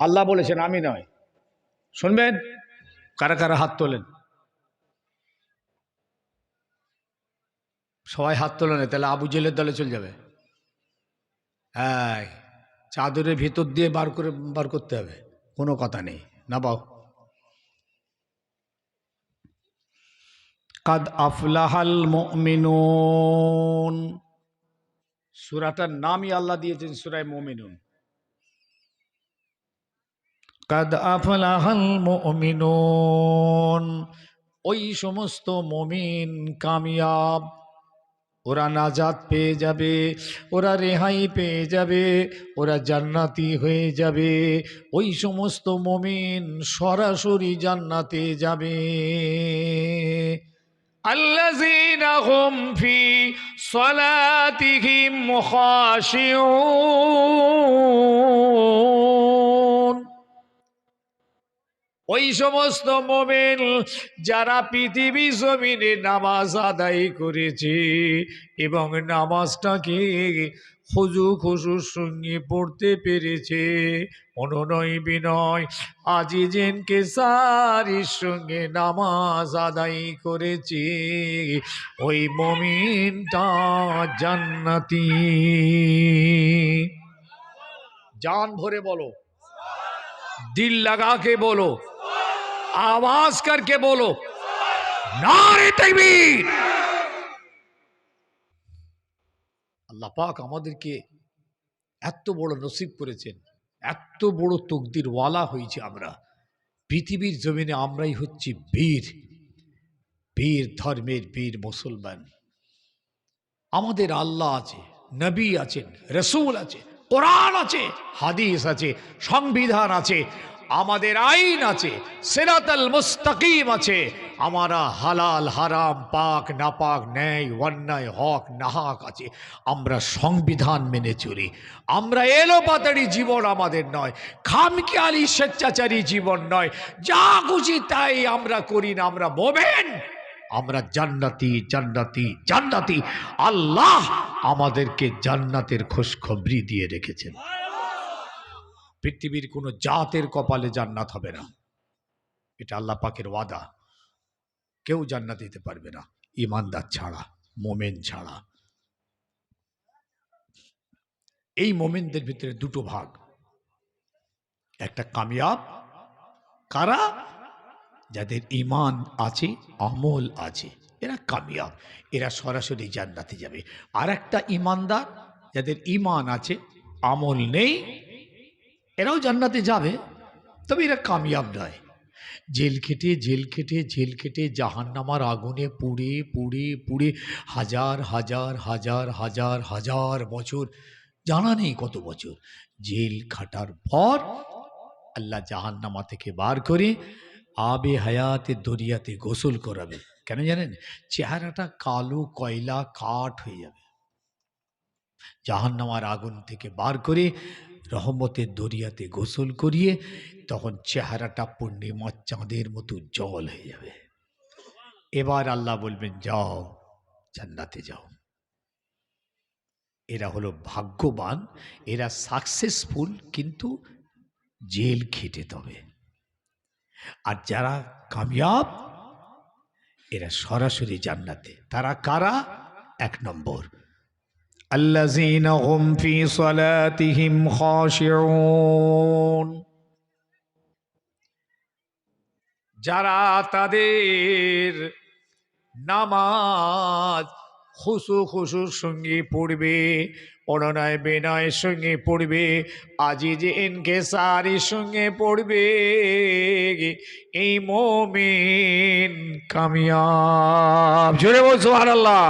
আল্লাহ বলেছেন, আমি নয়। শুনবেন? কারা কারা হাত তোলেন? সবাই হাত তোলেন, তাহলে আবু জেলের দলে চলে যাবে। হ্যাঁ, চাদরের ভিতর দিয়ে বার করতে হবে, কোনো কথা নেই। না বাও। কাদ আফলাহাল মুমিনুন, সূরাটার নামই আল্লাহ দিয়েছেন সূরা মুমিনুন। কাদ আফলাহাল মুমিনুন, ওই সমস্ত মুমিন কামিয়াব, ওরা নাজাত পেয়ে যাবে, ওরা রেহাই পেয়ে যাবে, ওরা জান্নাতি হয়ে যাবে। ওই সমস্ত মুমিন সরাসরি জান্নাতে যাবে। আল্লাযীনা হুম ফি সলাতিহিম খাশিউন, ওই সমস্ত মুমিন যারা পৃথিবী জমিনে নামাজ আদায় করেছে এবং নামাজটাকে খুজু খুশুর সঙ্গে পড়তে পেরেছে, অনুনয় বিনয় আজিজেন কেসারির সঙ্গে নামাজ আদায় করেছে, ওই মুমিনটা জান্নাতি। জান ভরে বলো, दिल लगा के बोलो, आवाज करके बोलो, नारे तकबीर। আল্লাহ পাক আমাদেরকে এত বড় নসিব করেছেন, এত বড় তকদির ওয়ালা হয়েছে আমরা। পৃথিবীর জমিনে আমরাই হচ্ছি বীর, বীর ধর্মের বীর মুসলমান। আমাদের আল্লাহ আছে, নবী আছেন, রসুল আছে, কোরআন আছে, হাদিস আছে, সংবিধান আছে, আমাদের আইন আছে, সিরাতাল মুস্তাকিম আছে। আমরা হালাল হারাম, পাক নাপাক, ন্যায় অন্যায়, হক নাহাক আছে। আমরা সংবিধান মেনে চলি। আমরা এলোপাতাড়ি জীবন আমাদের নয়, খামখেয়ালি স্বেচ্ছাচারী জীবন নয়। যা খুশি তাই আমরা করি না, আমরা মোমেন, আমরা জান্নাতি জান্নাতি জান্নাতি। আল্লাহ আমাদেরকে জান্নাতের খুশখবরি দিয়ে রেখেছেন। পৃথিবীর কোন জাতের কপালে জান্নাত হবে না, এটা আল্লাহ পাকের ওয়াদা। কেউ জান্নাত দিতে পারবে না ঈমানদার ছাড়া, মোমেন ছাড়া। এই মোমেনদের ভিতরে দুটো ভাগ, একটা কামিয়াব, কারা? যাদের ঈমান আছে, আমল আছে, এরা কামিয়াব, এরা সরাসরি জান্নাতে যাবে। আর একটা ঈমানদার, যাদের ঈমান আছে আমল নেই, এরাও জান্নাতে যাবে, তবে এরা কামিয়াব নয়। জেল খেটে জেল খেটে জেল খেটে জাহান্নামার আগুনে পুড়ে পুড়ে পুড়ে হাজার হাজার হাজার হাজার হাজার বছর, জানা নেই কত বছর জেল খাটার পর আল্লাহ জাহান্নামা থেকে বার করে আবে হায়াতে দরিয়াতে গোসল করাবে। কেন জানেন? চেহারাটা কালো কয়লা কাঠ হয়ে যাবে। জাহান্নামার আগুন থেকে বার করে রহমতের দরিয়াতে গোসল করিয়ে তখন চেহারাটা পূর্ণিমার চাঁদের মতো জল হয়ে যাবে। এবার আল্লাহ বলবেন, যাও জান্নাতে যাও। এরা হলো ভাগ্যবান, এরা সাকসেসফুল, কিন্তু জেল খেটে তবে। আর যারা কামিয়াব এরা সরাসরি জান্নাতে। তারা কারা? এক নম্বর, আল্লাযীনা হুম ফি সালাতিহিম খাশিউন, যারা তাদের নামাজ খুশুর সঙ্গে পড়বে, অনুনয় বিনয়ের সঙ্গে পড়বে, আজিজ ইনকিসারির সঙ্গে পড়বে, এই মুমিন কামিয়াব। জোরে বল সুবহানাল্লাহ।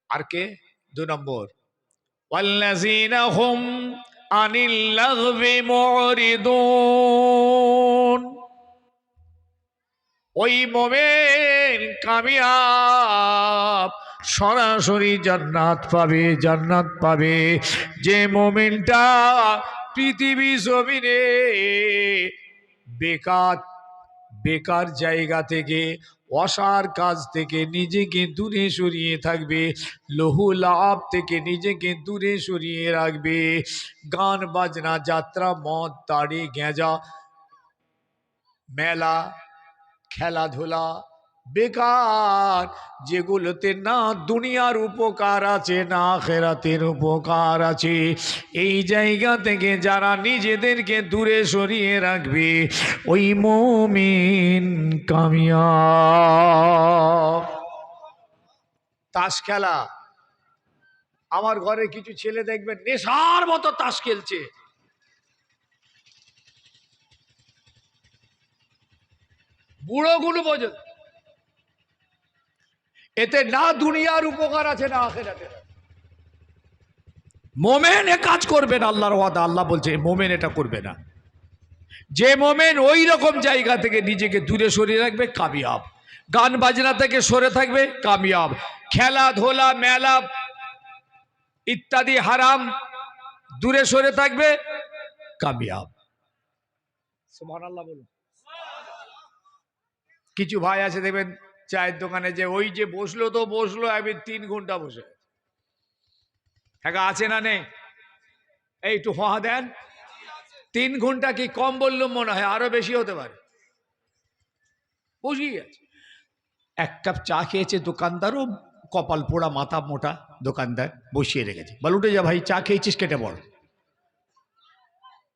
আর কে? দুই নম্বর, ওয়াল্লাযীনা হুম আনিল লাগবি মুরিদুন, ওই মুমিন কামিয়াব সরাসরি জান্নাত পাবে, জান্নাত পাবে। যে মুমিনটা পৃথিবী জমিনে বেকার বেকার জায়গা থেকে অসার কাজ থেকে নিজেকে দূরে সরিয়ে থাকবে, লহু লাভ থেকে নিজেকে দূরে সরিয়ে রাখবে। গান বাজনা, যাত্রা, মদ, তাড়ি, গেঁজা, মেলা, খেলাধুলা বেকার, যেগুলোতে না দুনিয়ার উপকার আছে না আখিরাতের উপকার আছে। এই জায়গা থেকে যারা নিজেদেরকে দূরে সরিয়ে রাখবে, ওই মুমিন কামিয়াব। তাস খেলা, আমার ঘরে কিছু ছেলে দেখবেন নেশার মতো তাস খেলছে। বুড়োগুলো পর্যন্ত, এতে না দুনিয়ার উপকার আছে না আখিরাতের। মোমেন এ কাজ করবে না, আল্লাহর ওয়াদা। আল্লাহ বলছে মোমেন এটা করবে না। যে মোমেন ওই রকম জায়গা থেকে নিজেকে দূরে সরিয়ে রাখবে, কামিয়াব। গান বাজনা থেকে সরে থাকবে, কামিয়াব। খেলাধুলা, মেলা ইত্যাদি হারাম দূরে সরে থাকবে, কামিয়াব। সুবহানাল্লাহ বলুন। কিছু ভাই আছে দেখবেন চায়ের দোকানে, যে ওই যে বসলো তো বসলো, আমি 3 ঘন্টা বসে। হ্যাঁ আছে না নেই? এই একটু হা দেন। 3 ঘন্টা কি কম বললাম? মনে হয় আরো বেশি হতে পারে। বসেই আছে। 1 কাপ চা খেয়েছে দোকানদারও, কপাল পোড়া মাথা মোটা দোকানদার, বসিয়ে রেখেছে। বল উঠে যা ভাই, চা খেয়েছিস, কেটে বল।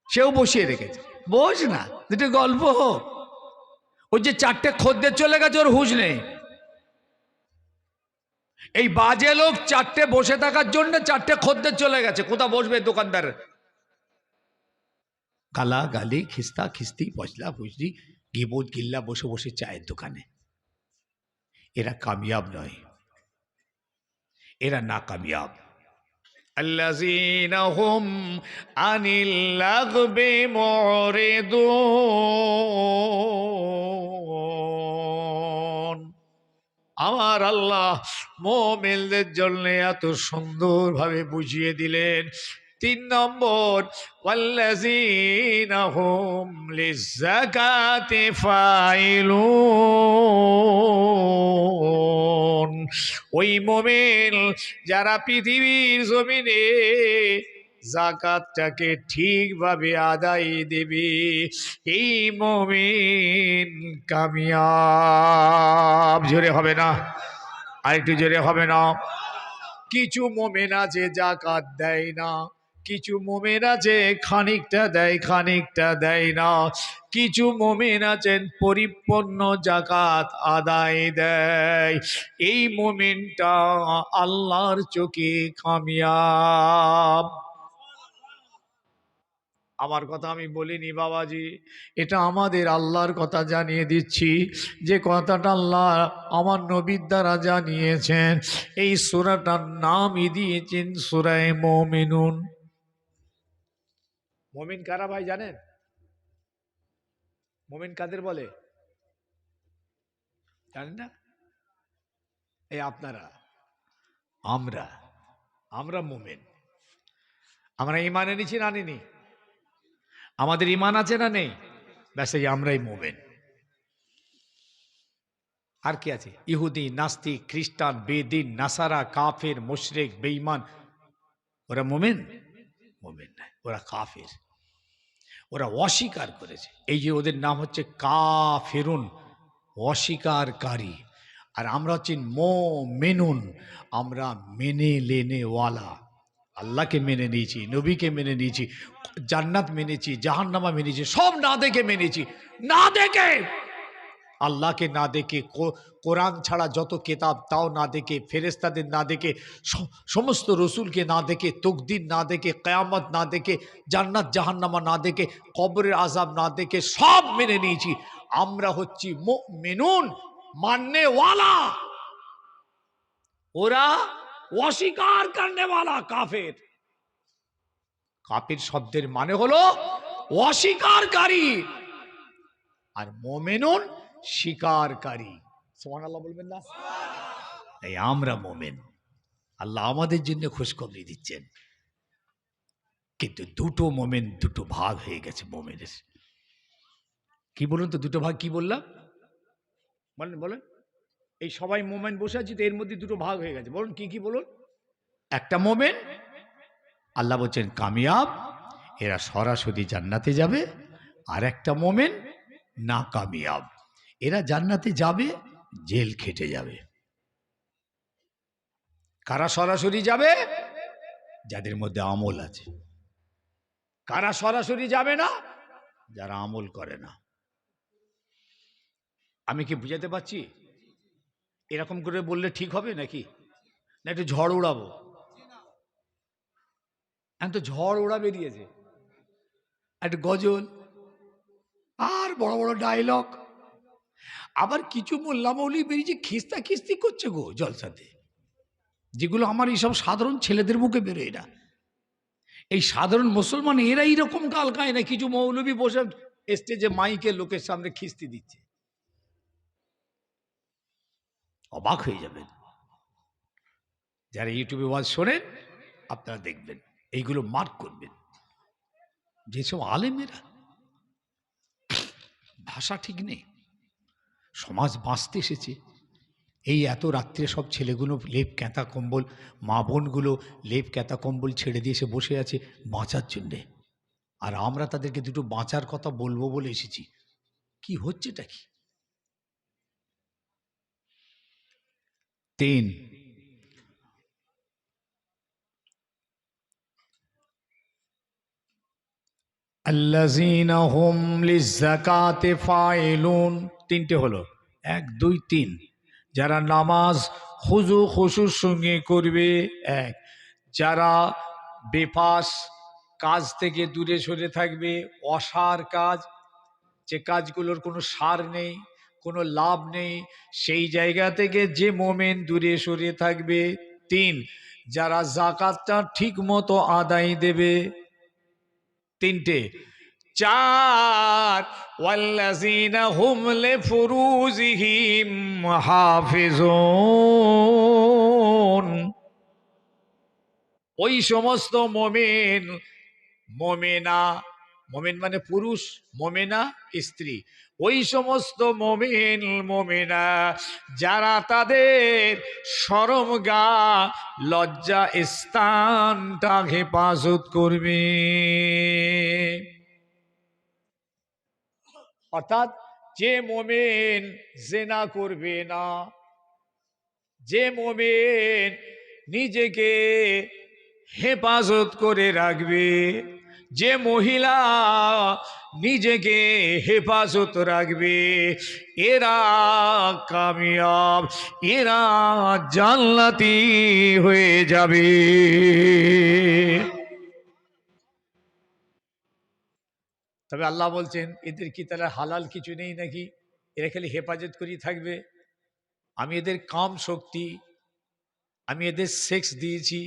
সেও বসিয়ে রেখেছে, বোঝ না, দুটো গল্প হোক। ওই যে 4টে খদ্দের চলে গেছে, ওর হুঁশ নেই। এই বাজে লোক 4টে বসে থাকার জন্য 4টে খদ্দের চলে গেছে। কোথা বসবে দোকানদার? গালা গালি, খিস্তা খিস্তি, পচলা পুচলি, গিবত গিল্লা, বসে বসে চায়ের দোকানে। এরা কামিয়াব নয়, এরা না কামিয়াব। আল্লাযীনা হুম আনিল লাগবি মুরিদুন। আমার আল্লাহ মুমিনদের জন্য এত সুন্দরভাবে বুঝিয়ে দিলেন। 3 নম্বর, ওয়াল্লাযীনা হুম লিযাকাতি ফাইলুন। ওই মুমিন যারা পৃথিবীর জমিনে যাকাতটাকে ঠিকভাবে আদায় দেবে, এই মুমিন কামিয়াব। জোরে হবে না? আরেকটু জোরে হবে না? কিছু মুমিন আছে যাকাত দেয় না, কিছু মুমিন আছে খানিকটা দেয় খানিকটা দেয় না, কিছু মুমিন আছেন পরিপূর্ণ যাকাত আদায় দেয়। এই মুমিনটা আল্লাহর চোখে কামিয়াব। আমার কথা আমি বলিনি বাবাজি, এটা আমাদের আল্লাহর কথা জানিয়ে দিচ্ছি, যে কথাটা আল্লাহ আমার নবীর দ্বারা জানিয়েছেন। এই সূরাটার নামই দিয়েছেন সূরা মুমিনুন। মুমিন কারা ভাই জানেন? মুমিন কাদের বলে জানেন না? এই আপনারা, আমরা আমরা মুমিন। আমরা ঈমান এনেছি না আনিনি? আমাদের ঈমান আছে না নেই? ব্যাস এই আমরাই মুমিন। আর কি আছে? ইহুদি, নাস্তিক, খ্রিস্টান, বেদিন, নাসারা, কাফের, মুশরিক, বেঈমান, ওরা মুমিন? মুমিন না, ওরা কাফের। ওরা অস্বীকার করেছে। এই যে ওদের নাম হচ্ছে কাফিরুন, অস্বীকারী। আর আমরা হচ্ছি মুমিনুন, আমরা মেনে লেনেওয়ালা। আল্লাহকে মেনে নিয়েছি, নবীকে মেনে নিয়েছি, জান্নাত মেনেছি, জাহান্নামা মেনেছি, সব না দেখে মেনেছি। না দেখে, আল্লাহকে না দেখে, কোরআন ছাড়া যত কেতাব তাও না দেখে, ফেরেশতাদের না দেখে, সমস্ত রসুলকে না দেখে, তকদির না দেখে, কিয়ামত না দেখে, জান্নাত জাহান্নামা না দেখে, কবরের আযাব না দেখে সব মেনে নিয়েছি। আমরা হচ্ছি মুমিনুন, মাননেওয়ালা। ওরা অস্বীকার করনেওয়ালা, কাফের। কাফের শব্দের মানে হলো অস্বীকারী, আর মুমিনুন স্বীকারী। সুবহানাল্লাহ বলবেন না? এই আমরা মুমিন। আল্লাহ আমাদের জন্য খুশখবরি দিচ্ছেন। কিন্তু দুটো মুমিন, দুটো ভাগ হয়ে গেছে মুমিনের। কি বলুন তো, দুটো ভাগ কি বললাম? বলেন বলেন। এই সবাই মোমেন বসে আছি তো, এর মধ্যে দুটো ভাগ হয়ে গেছে। বলুন কি কি বলুন? একটা মোমেন আল্লাহ বলছেন কামিয়াব, এরা সরাসরি জান্নাতে যাবে। আর একটা মোমেন না কামিয়াব, এরা জান্নাতে যাবে, জেল খেটে যাবে। কারা সরাসরি যাবে? যাদের মধ্যে আমল আছে। কারা সরাসরি যাবে না? যারা আমল করে না। আমি কি বুঝাতে পারছি? এরকম করে বললে ঠিক হবে নাকি? না একটু ঝড় উড়াবো? এখন তো ঝড় ওড়া বেরিয়েছে, একটা গজল আর বড় বড় ডায়লগ। আবার কিছু মোল্লা মৌলি বেরিয়েছে খিস্তা খিস্তি করছে গো জলসাতে, যেগুলো আমার এইসব সাধারণ ছেলেদের মুখে বেরোয় না। এই সাধারণ মুসলমান এরা এইরকম গাল খায় না। কিছু মৌলবি বসে স্টেজে মাইকে লোকের সামনে খিস্তি দিচ্ছে, অবাক হয়ে যাবেন। যারা ইউটিউবে ওয়াজ শোনেন আপনারা দেখবেন, এইগুলো মার্ক করবেন। যেসব আলেমেরা ভাষা ঠিক নেই, সমাজ বাঁচতে এসেছে। এই এত রাত্রে সব ছেলেগুলো লেপ ক্যাঁথা কম্বল, মা বোনগুলো লেপ ক্যাঁথা কম্বল ছেড়ে দিয়ে এসে বসে আছে বাঁচার জন্যে। আর আমরা তাদেরকে দুটো বাঁচার কথা বলবো বলে এসেছি। কি হচ্ছেটা কি? 3, আল্লাযীনা হুম লিয-যাকাতি ফাইলুন। 3টে হলো, 1 2 3। যারা নামাজ খুজু খুশুর সঙ্গে করবে, 1। যারা বেফাস কাজ থেকে দূরে সরে থাকবে, অসার কাজ, যে কাজগুলোর কোনো সার নেই, কোনো লাভ নেই, সেই জায়গা থেকে যে মোমেন দূরে সরে থাকবে। 3, যারা যাকাতটা ঠিক মতো আদায় দেবে। 3টে। 4, ওয়াল্লাযীনা হুম লিফুরুজিহিম হাফিজুন। ওই সমস্ত মোমেন, মোমেনা, মোমেন মানে পুরুষ, মোমেনা স্ত্রী, ওই সমস্ত মোমেন মোমেনা যারা তাদের শরমগা লজ্জা স্থানটা হেফাজত করবে। অর্থাৎ যে মোমেন জেনা করবে না, যে মোমেন নিজেকে হেফাজত করে রাখবে, যে মহিলা নিজেকে হেফাজত রাখবে, এরা কামিয়াব, এরা জান্নাতি হয়ে যাবে। তবে আল্লাহ বলছেন এদের কি তাহলে হালাল কিছু নেই নাকি? এরা খালি হেফাজত করেই থাকবে? আমি এদের কাম শক্তি, আমি এদের সেক্স দিয়েছি,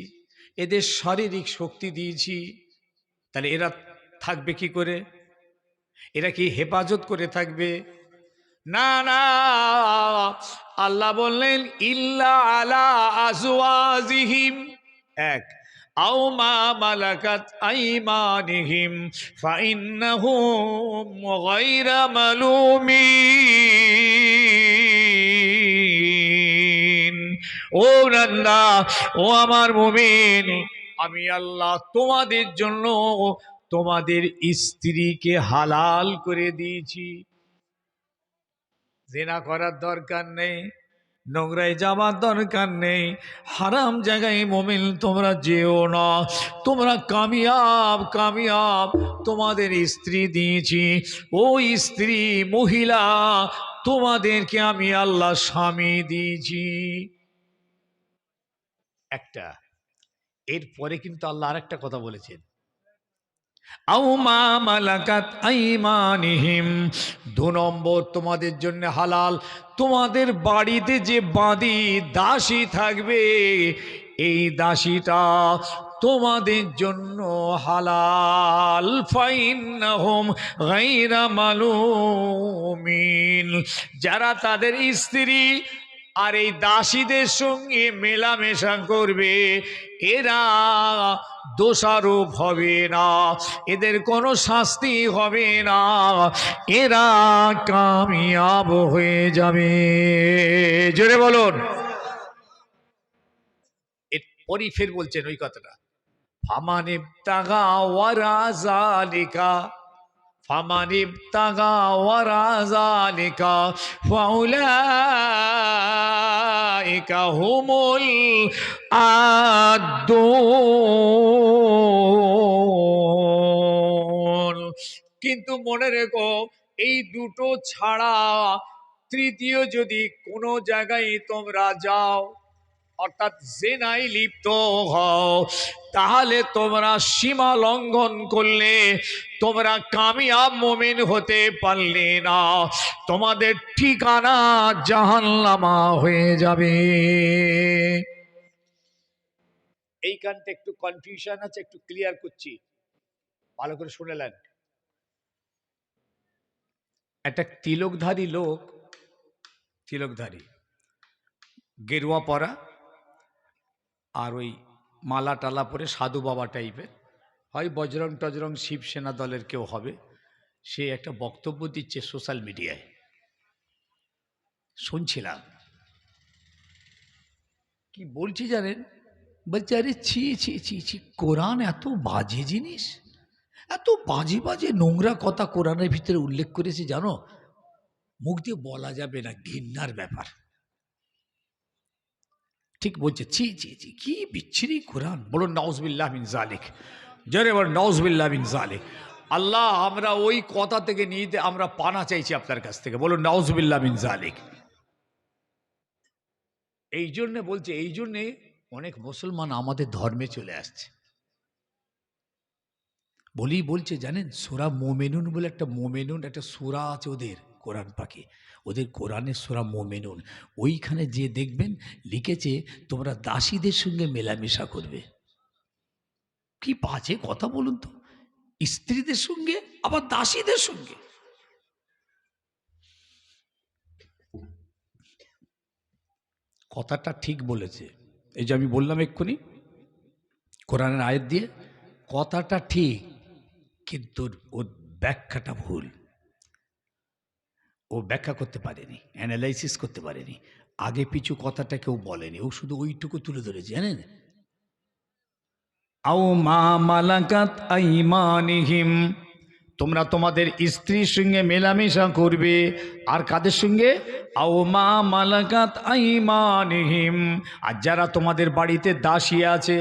এদের শারীরিক শক্তি দিয়েছি, তাহলে এরা থাকবে কি করে? এরা কি হেফাজত করে থাকবে? না না, আল্লাহ বললেন ইল্লা আলা আজওয়াজিহিম, 1, আও মা মালাকাত আইমানিহিম ফাইন্নাহুম গায়রা মালুমিন। ও রান্দা, ও আমার মুমিন, আমি আল্লাহ তোমাদের জন্য তোমাদের স্ত্রীকে হালাল করে দিয়েছি। জিনা করার দরকার নেই, নোংরায় যাওয়ার দরকার নেই, হারাম জায়গায় মুমিন তোমরা যেও না। তোমরা কামিয়াব, কামিয়াব তোমাদের স্ত্রী দিয়েছি। ওই স্ত্রী মহিলা তোমাদেরকে আমি আল্লাহ স্বামী দিয়েছি। একটা। এরপরে কিন্তু আল্লাহ আরেকটা কথা বলেছেন, আও মা মালাকাত আইমানিহিম। 2 নম্বর তোমাদের জন্য হালাল, তোমাদের বাড়িতে যে বাঁধি দাসী থাকবে, এই দাসীটা তোমাদের জন্য হালাল। ফাইন্নাহুম গায়রা মালুমিন। যারা তাদের স্ত্রী আর এই দাসীদের সঙ্গে মেলামেশা করবে, এরা দোষারোপ হবে না, এদের কোনো শাস্তি হবে না, এরা কামিয়াব হয়ে যাবে। জোরে বলুন। এরপরই ফের বলছেন ওই কথাটা, ফামান ইবতাগা ওয়ারা যালিকা, ফামান ইবতাগা ওয়ারা যালিকা ফাউলাইকা হুমুল আদুন। কিন্তু মনে রেখো, এই দুটো ছাড়া তৃতীয় যদি কোনো জায়গায় তোমরা যাও, অর্থাৎ জেনায় লিপ্ত হও, তাহলে তোমরা সীমা লঙ্ঘন করলে, তোমরা কামিয়াব মুমিন হতে পারলে না, তোমাদের ঠিকানা জাহান্নামা হয়ে যাবে। এইখানটা একটু কনফিউশন আছে, একটু ক্লিয়ার করছি, ভালো করে শুনেলেন। একটা তিলকধারী লোক, তিলকধারী, গেরুয়া পরা আর ওই মালা টালা পরে সাধু বাবা টাইপের, হয় বজরং টজরং শিবসেনা দলের কেউ হবে, সে একটা বক্তব্য দিচ্ছে সোশ্যাল মিডিয়ায়, শুনছিলাম। কি বলছি জানেন? বলছে, আরে ছি ছি ছি ছি, কোরআন এত বাজে জিনিস, এত বাজে বাজে নোংরা কথা কোরআনের ভিতরে উল্লেখ করেছে জানো, মুখ দিয়ে বলা যাবে না, ঘৃণার ব্যাপার। ঠিক বলছে, ছি ছি ছি, কি বিচ্ছিরি কোরআন। বলুন নাউজুবিল্লাহ মিন জালিক, জোরে বলুন নাউজুবিল্লাহ মিন জালিক। আল্লাহ, আমরা ওই কথা থেকে নিতে আমরা পানা চাইছি আপনার কাছ থেকে, বলুন নাউজুবিল্লাহ মিন জালিক। এই জন্যে বলছে, এই জন্যে অনেক মুসলমান আমাদের ধর্মে চলে আসছে। বলছে জানেন, সূরা মুমিনুন বলে একটা, মুমিনুন একটা সূরা আছে ওদের কোরআন পাকে, ওদের কোরআনের সূরা মুমিনুন, ওইখানে যে দেখবেন লিখেছে তোমরা দাসীদের সঙ্গে মেলামেশা করবে। কি বাজে কথা বলুন তো, স্ত্রীদের সঙ্গে আবার দাসীদের সঙ্গে। কথাটা ঠিক বলেছে, এই যে আমি বললাম এক্ষুনি কোরআনের আয়াত দিয়ে, কথাটা ঠিক, কিন্তু ওর ব্যাখ্যাটা ভুল। ও ব্যাখ্যা করতে পারেনি, অ্যানালাইসিস করতে পারেনি, আগে পিছু কথাটা কেউ বলেনি, ও শুধু ওইটুকু তুলে ধরেছে, জানেন। আও মা মালাকাত আইমানিহিম, তোমরা তোমাদের স্ত্রীর সঙ্গে মেলামেশা করবে, আর কাদের সঙ্গে? আও মা মালাকাত আইমানিহিম, আর যারা তোমাদের বাড়িতে দাসী আছে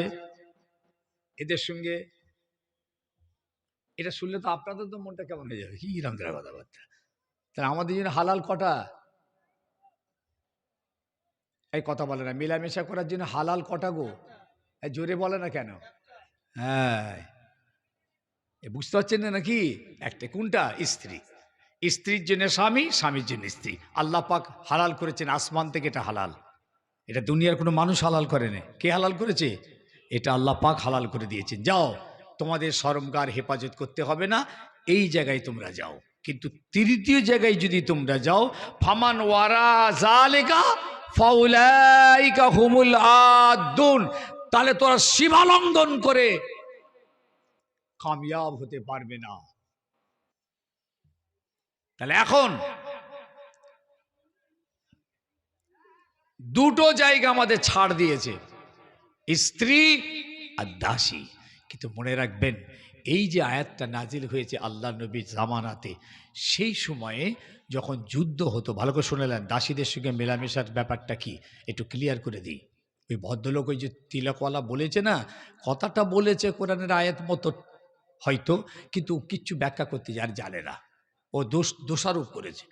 এদের সঙ্গে। এটা শুনলে তো আপনাদের তো মনটা কেমন হয়ে যাবে, কি রামদার কথাবার্তা। তাহলে আমাদের জন্য হালাল কটা? এই কথা বলে না, মেলামেশা করার জন্য হালাল কটা গো? জোরে বলে না কেন? হ্যাঁ, বুঝতে পারছেন না নাকি? একটা, কোনটা? স্ত্রী। স্ত্রীর জন্য স্বামী, স্বামীর জন্য স্ত্রী। আল্লাহ পাক হালাল করেছেন, আসমান থেকে এটা হালাল। এটা দুনিয়ার কোনো মানুষ হালাল করে না। কে হালাল করেছে? এটা আল্লাহ পাক হালাল করে দিয়েছেন। যাও, তোমাদের শরমগার হেফাজত করতে হবে না, এই জায়গায় তোমরা যাও। কিন্তু তৃতীয় জায়গায় যদি তোমরা যাও, ফামান ওয়ারা যালিকা ফাউলাইকা হুমুল আদুন, তাহলে তোরা সীমা লঙ্ঘন করে কামিয়াব হতে পারবে না। তাহলে এখন দুটো জায়গা আমাদের ছাড় দিয়েছে, স্ত্রী আর দাসী। কিন্তু মনে রাখবেন, এই যে আয়াতটা নাজিল হয়েছে আল্লাহ নবীর জামানাতে, সেই সময়ে যখন যুদ্ধ হতো, ভালো করে শুনেলেন, দাসীদের সঙ্গে মেলামেশার ব্যাপারটা কি একটু ক্লিয়ার করে দিই। ওই ভদ্রলোক ওই যে তিলকওয়ালা বলেছে না, কথাটা বলেছে কোরআনের আয়াত মতো হয়তো, কিন্তু কিচ্ছু ব্যাখ্যা করতে আর জানে না, ও দোষারোপ করেছে,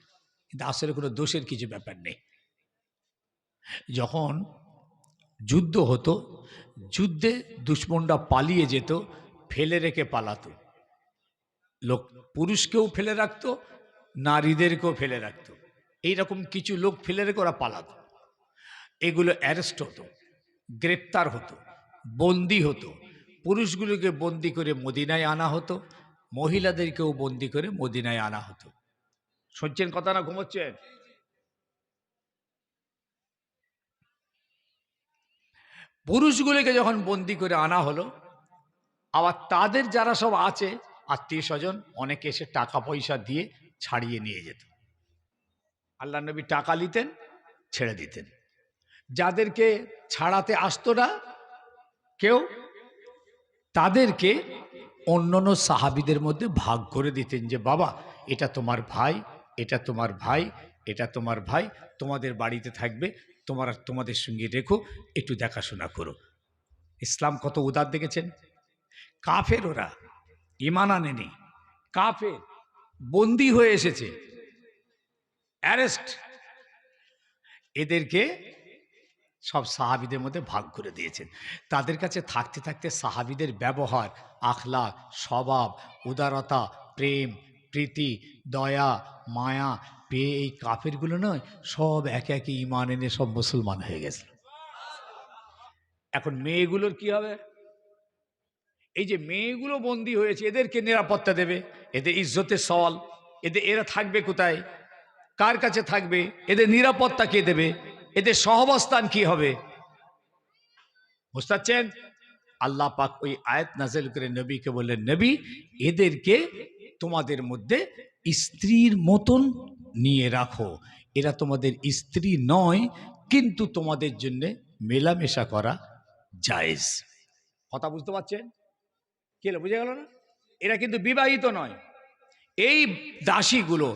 কিন্তু আসলে কোনো দোষের কিছু ব্যাপার নেই। যখন যুদ্ধ হতো, যুদ্ধে দুশ্মনরা পালিয়ে যেত, ফেলে রেখে পালাতো। লোক পুরুষকেও ফেলে রাখতো, নারীদেরকেও ফেলে রাখতো। এইরকম কিছু লোক ফেলে রেখে ওরা পালাতো। এগুলো অ্যারেস্ট হতো, গ্রেপ্তার হতো, বন্দি হতো। পুরুষগুলোকে বন্দি করে মদিনায় আনা হতো, মহিলাদেরকেও বন্দি করে মদিনায় আনা হতো। শুনছেন কথা না ঘুমোচ্ছেন? পুরুষগুলিকে যখন বন্দি করে আনা হলো, আবার তাদের যারা সব আছে আত্মীয় স্বজন, অনেকে এসে টাকা পয়সা দিয়ে ছাড়িয়ে নিয়ে যেত। আল্লাহ নবী টাকা নিতেন, ছেড়ে দিতেন। যাদেরকে ছাড়াতে আসতো না কেউ, তাদেরকে অন্যান্য সাহাবীদের মধ্যে ভাগ করে দিতেন যে বাবা এটা তোমার ভাই, এটা তোমার ভাই, এটা তোমার ভাই, তোমাদের বাড়িতে থাকবে, তোমাদের সঙ্গে রেখো, একটু দেখাশোনা করো। ইসলাম কত উদার দেখেছেন। কাফের ওরা, ঈমান আনেনি, কাফের, বন্দী হয়ে এসেছে, অ্যারেস্ট, এদেরকে সব সাহাবীদের মধ্যে ভাগ করে দিয়েছেন। তাদের কাছে থাকতে থাকতে সাহাবীদের ব্যবহার, আখলাক, স্বভাব, উদারতা, প্রেম, প্রীতি, দয়া, মায়া পেয়ে এই কাফেরগুলো নয়, সব একে একে ঈমান এনে সব মুসলমান হয়ে গেছে। এখন মেয়েগুলোর কি হবে? এই যে মেয়েগুলো বন্দী হয়েছে, এদেরকে নিরাপত্তা দেবে, এদের ইজ্জতের সওয়াল, এরা থাকবে কোথায়, কার কাছে থাকবে, এদের নিরাপত্তা কে দেবে, এদের সহাবস্থান কি হবে? বুঝতে পারছেন? আল্লাহ পাক ওই আয়াত নাযিল করে নবীকে বললেন, নবী এদেরকে তোমাদের মধ্যে স্ত্রীর মতন নিয়ে রাখো, এরা তোমাদের স্ত্রী নয়, কিন্তু তোমাদের জন্য মেলামেশা করা জায়েজ। কথা বুঝতে পারছেন? কি হলো, বুঝে গেল না? এরা কিন্তু বিবাহিত নয়। এই দাসীগুলো,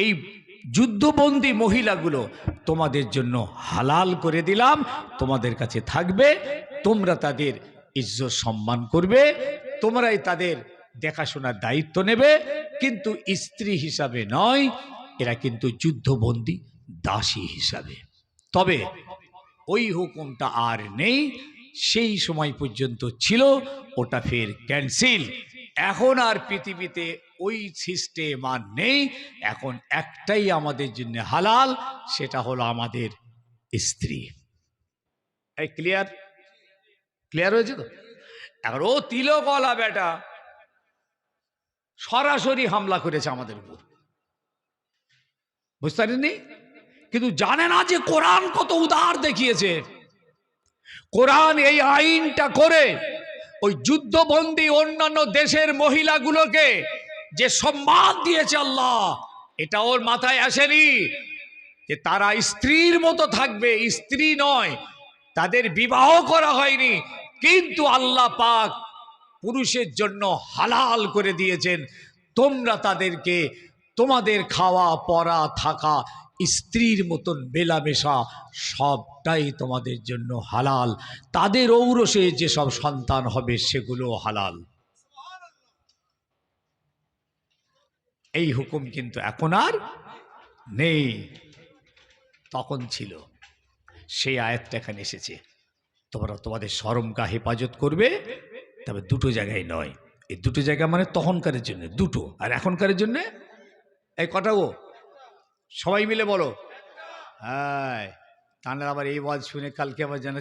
এই যুদ্ধবন্দী মহিলাগুলো তোমাদের জন্য হালাল করে দিলাম, তোমাদের কাছে থাকবে, তোমরা তাদের ইজ্জত সম্মান করবে, তোমরাই তাদের দেখাশোনার দায়িত্ব নেবে, কিন্তু স্ত্রী হিসাবে নয়, এরা কিন্তু যুদ্ধবন্দী দাসী হিসাবে। তবে ওই হুকুমটা আর নেই, সেই সময় পর্যন্ত ছিল, ওটা ফের ক্যান্সেল। এখন আর পৃথিবীতে ওই সিস্টেম আর নেই। এখন একটাই আমাদের জন্য হালাল, সেটা হলো আমাদের স্ত্রী। এই ক্লিয়ার? ক্লিয়ার হয়েছে তো? এখন ও তিলকওয়ালা বেটা সরাসরি হামলা করেছে আমাদের উপর, বুঝতে পারেননি? কিন্তু জানে না যে কোরআন কত উদার দেখিয়েছে। কোরআন এই আইনটা করে ওই যুদ্ধবন্দী অন্যান্য দেশের মহিলাগুলোকে যে সম্মান দিয়েছে আল্লাহ, এটা ওর মাথায় আসেনি যে তারা স্ত্রীর মতো থাকবে, স্ত্রী নয়, তাদের বিবাহ করা হয়নি, কিন্তু আল্লাহ পাক পুরুষের জন্য হালাল করে দিয়েছেন, তোমরা তাদেরকে তোমাদের খাওয়া পরা থাকা স্ত্রীর মতন মেলামেশা সবটাই তোমাদের জন্য হালাল, তাদের ঔরসে যেসব সন্তান হবে সেগুলো হালাল। এই হুকুম কিন্তু এখন আর নেই, তখন ছিল। সেই আয়াতটা এখানে এসেছে, তোমরা তোমাদের শরমগা হেফাজত করবে, তবে দুটো জায়গায় নয়। এই দুটো জায়গা মানে তখনকারের জন্য দুটো, আর এখনকারের জন্য এই কটা গো, সবাই মিলে বলো। হ্যাঁ, তাহলে আবার এই ওয়াজ শুনে কালকে আবার যেন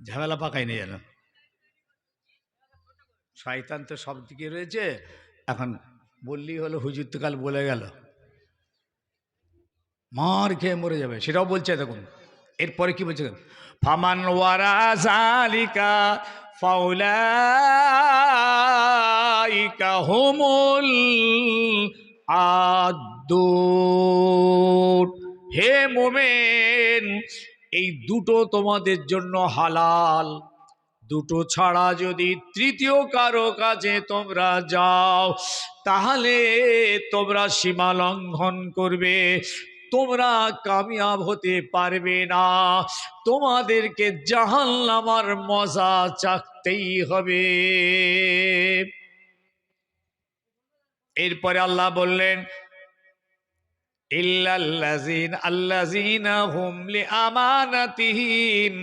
ঝামেলা পাকাই নেই যেন। শয়তান তো সব দিকে রয়েছে, এখন বললেই হলো হুজুর তো কাল বলে গেল, মার খেয়ে মরে যাবে, সেটাও বলছে দেখুন। এরপরে কি বলছে, ফামান ওয়ারা যালিকা ফাউলাইকা হুমুল আদুন। হে মোমেন, এই দুটো তোমাদের জন্য হালাল, দুটো ছাড়া যদি তৃতীয় কারো কাছে তোমরা যাও, তাহলে তোমরা সীমা লঙ্ঘন করবে, তোমরা কামিয়াব হতে পারবে না, তোমাদেরকে জাহান্নামের মজা চাকতেই হবে। এরপরে আল্লাহ বললেন, আল্লাযীনা হুম লিআমানাতিহিম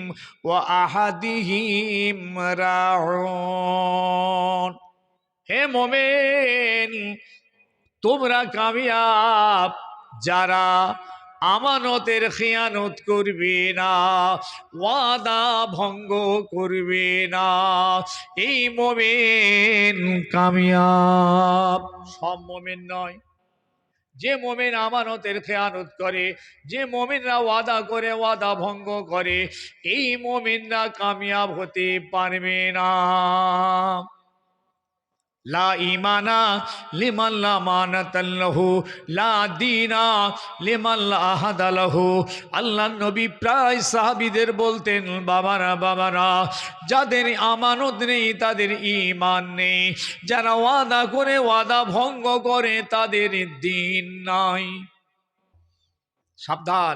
ওয়া আহাদিহিম রাউন। হে মুমিন, তোমরা কামিয়াব যারা আমানতের খিয়ানত করবে না, ওয়াদা ভঙ্গ করবে না, এই মুমিন কামিয়াব। সব মুমিন নয়, যে মোমেন আমানতের খেয়ানত করে, যে মোমিনরা ওয়াদা করে ওয়াদা ভঙ্গ করে, এই মোমিনরা কামিয়াব হতে পারবে না। লা ইমানা লিমান লা মানাতাল্লাহু, লা দীনা লিমান লা আহাদালাহু। আল্লাহ নবী প্রায় সাহাবীদের বলতেন, বাবারা বাবারা, যাদের আমানত নেই তাদের ঈমান নেই, যারা ওয়াদা করে ওয়াদা ভঙ্গ করে তাদের দ্বীন নাই। সাবধান,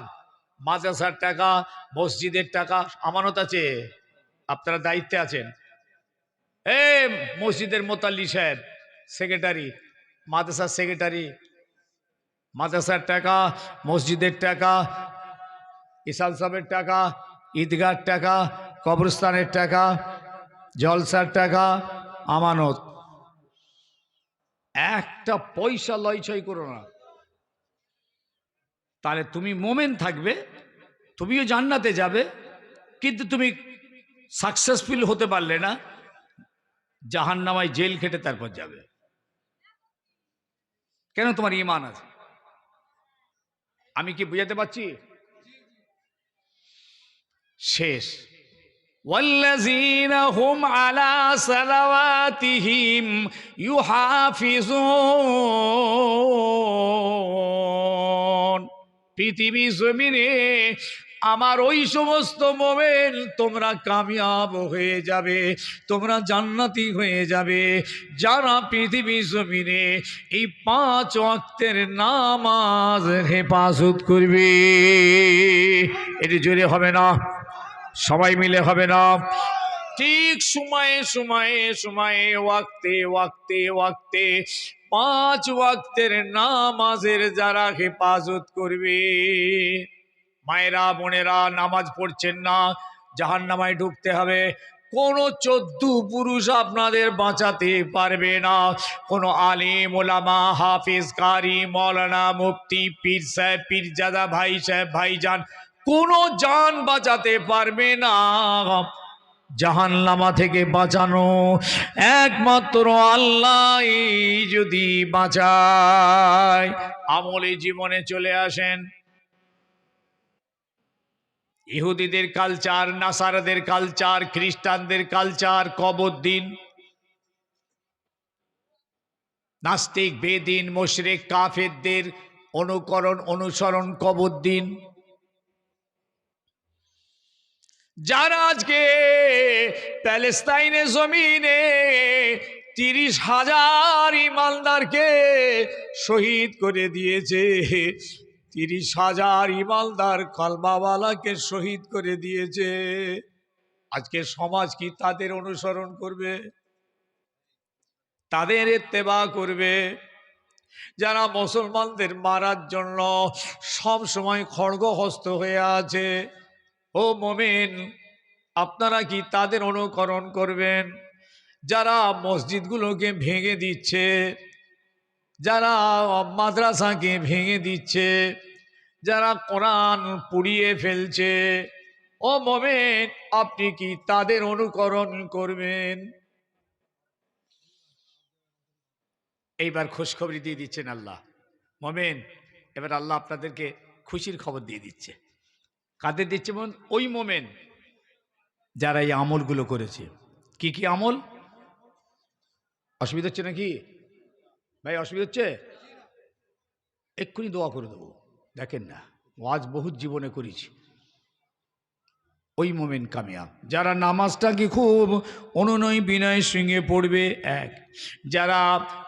মাদ্রাসার টাকা, মসজিদের টাকা আমানত আছে, আপনারা দায়িত্বে আছেন। মসজিদের মোতাল্লি সাহেব, সেক্রেটারি, মাদ্রাসার সেক্রেটারি, মাদ্রাসার টাকা, মসজিদের টাকা, ইসাল সাহেবের টাকা, ঈদগার টাকা, কবরস্থানের টাকা, জলসার টাকা আমানত। একটা পয়সা লয়ছয় করো না, তাহলে তুমি মোমেন থাকবে, তুমিও জান্নাতে যাবে, কিন্তু তুমি সাকসেসফুল হতে পারলে না, জাহান্নামায় জেল খেটে তারপর যাবে। কেন? তোমার ঈমান আছে। আমি কি বুঝাতে পারছি? শেষ। ওয়াল্লাযীনা হুম আলা সালাওয়াতিহিম ইউহাফিজুন। পৃথিবী জমিনে আমার ওই সমস্ত মোমেন তোমরা কামিয়াব হয়ে যাবে, তোমরা জান্নাতি হয়ে যাবে, যারা পৃথিবী জমিনে এই 5 ওয়াক্তের নামাজ হেফাজত করবে। এটি জোরে হবে না, সবাই মিলে হবে না, ঠিক সময়ে সময়ে সময়ে, ওয়াক্তে ওয়াক্তে ওয়াক্তে 5 ওয়াক্তের নামাজের যারা হেফাজত করবে। মায়েরা বোনেরা, নামাজ পড়ছেন না, জাহান্নামায় ঢুকতে হবে। কোন 14 পুরুষ আপনাদের বাঁচাতে পারবে না। কোন আলিম ওলামা, হাফিজ, কারি, মৌলানা, মুফতি, পীর সাহেব, পীরজাদা, ভাই সাহেব, ভাইজান, কোন জান বাঁচাতে পারবে না। জাহান্নামা থেকে বাঁচানো একমাত্র আল্লাহ যদি বাঁচায়। আমলে জীবনে চলে আসেন। ইহুদিদের কালচার, নাসারাদের কালচার, খ্রিস্টানদের কালচার, কবর দিন। নাস্তিক, বেদিন, মুশরিক, কাফেরদের অনুসরণ কবর দিন। যারা আজকে প্যালেস্তাইনের জমিনে 30,000 ইমানদারকে শহীদ করে দিয়েছে, 30,000 ইমানদার কালমাওয়ালাকে শহীদ করে দিয়েছে, আজকে সমাজ কি তাদের অনুসরণ করবে? তাদের ইত্তেবা করবে? যারা মুসলমানদের মারার জন্য সব সময় খড়গহস্ত হয়ে আছে, ও মোমেন, আপনারা কি তাদের অনুকরণ করবেন? যারা মসজিদগুলোকে ভেঙে দিচ্ছে, যারা মাদ্রাসাকে ভেঙে দিচ্ছে, যারা কোরআন পুড়িয়ে ফেলছে, ও মোমেন, আপনি কি তাদের অনুকরণ করবেন? এইবার খুশখবরি দিয়ে দিচ্ছেন আল্লাহ। মোমেন, এবার আল্লাহ আপনাদেরকে খুশির খবর দিয়ে দিচ্ছে। কাদের দিচ্ছে? ওই মোমেন যারা এই আমলগুলো করেছে। কি কি আমল? অসুবিধা হচ্ছে নাকি ভাই? অসুবিধা হচ্ছে? এক্ষুনি দোয়া করে দেবো। দেখেন না, ওয়াজ বহুত জীবনে করেছি। ওই মোমেন কামিয়াব যারা নামাজটাকে খুব অনুনয় বিনয় সঙ্গে পড়বে, এক। যারা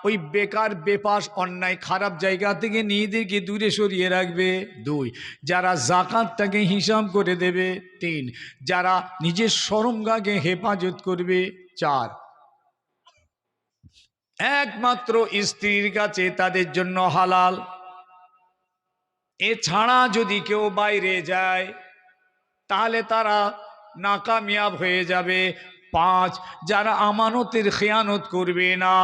ওই বেকার বেপাস অন্যায় খারাপ জায়গা থেকে নিজেদেরকে দূরে সরিয়ে রাখবে, 2। যারা যাকাতটাকে হিসাব করে দেবে, 3। যারা নিজের শরমগাকে হেফাজত করবে, 4। একমাত্র স্ত্রীর কাছে তাদের জন্য হালাল, এছাড়া যদি কেউ বাইরে যায় তাহলে তারা নাকামিয়াব হয়ে যাবে। 5। যারা আমানতের খেয়ানত করবে না,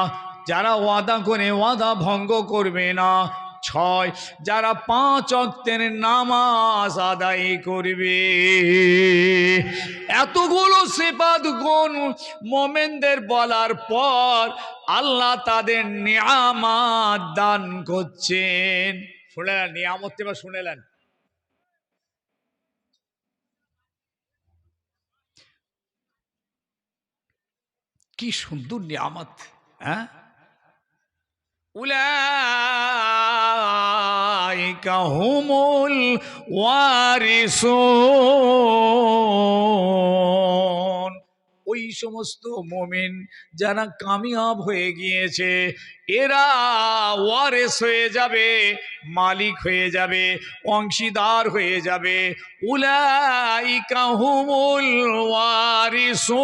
যারা ওয়াদা করে ওয়াদা ভঙ্গ করবে না, ছয়, যারা 5 ওয়াক্তের নামাজ আদায় করবে। এতগুলো সিফাত গুণ মুমিনদের বলার পর আল্লাহ তাদের নিয়ামত দান করছেন। শুনলেন নিয়ামত, এবার শুনলেন কি সুন্দর নিয়ামত। হ্যাঁ, উলাইকা হুমুল ওয়ারিসুন, ওই সমস্ত মুমিন যারা কামিয়াব হয়ে গিয়েছে এরা ওয়ারিস হয়ে যাবে, মালিক হয়ে যাবে, অংশীদার হয়ে যাবে। উলাইকা হুমুল ওয়ারিসুন,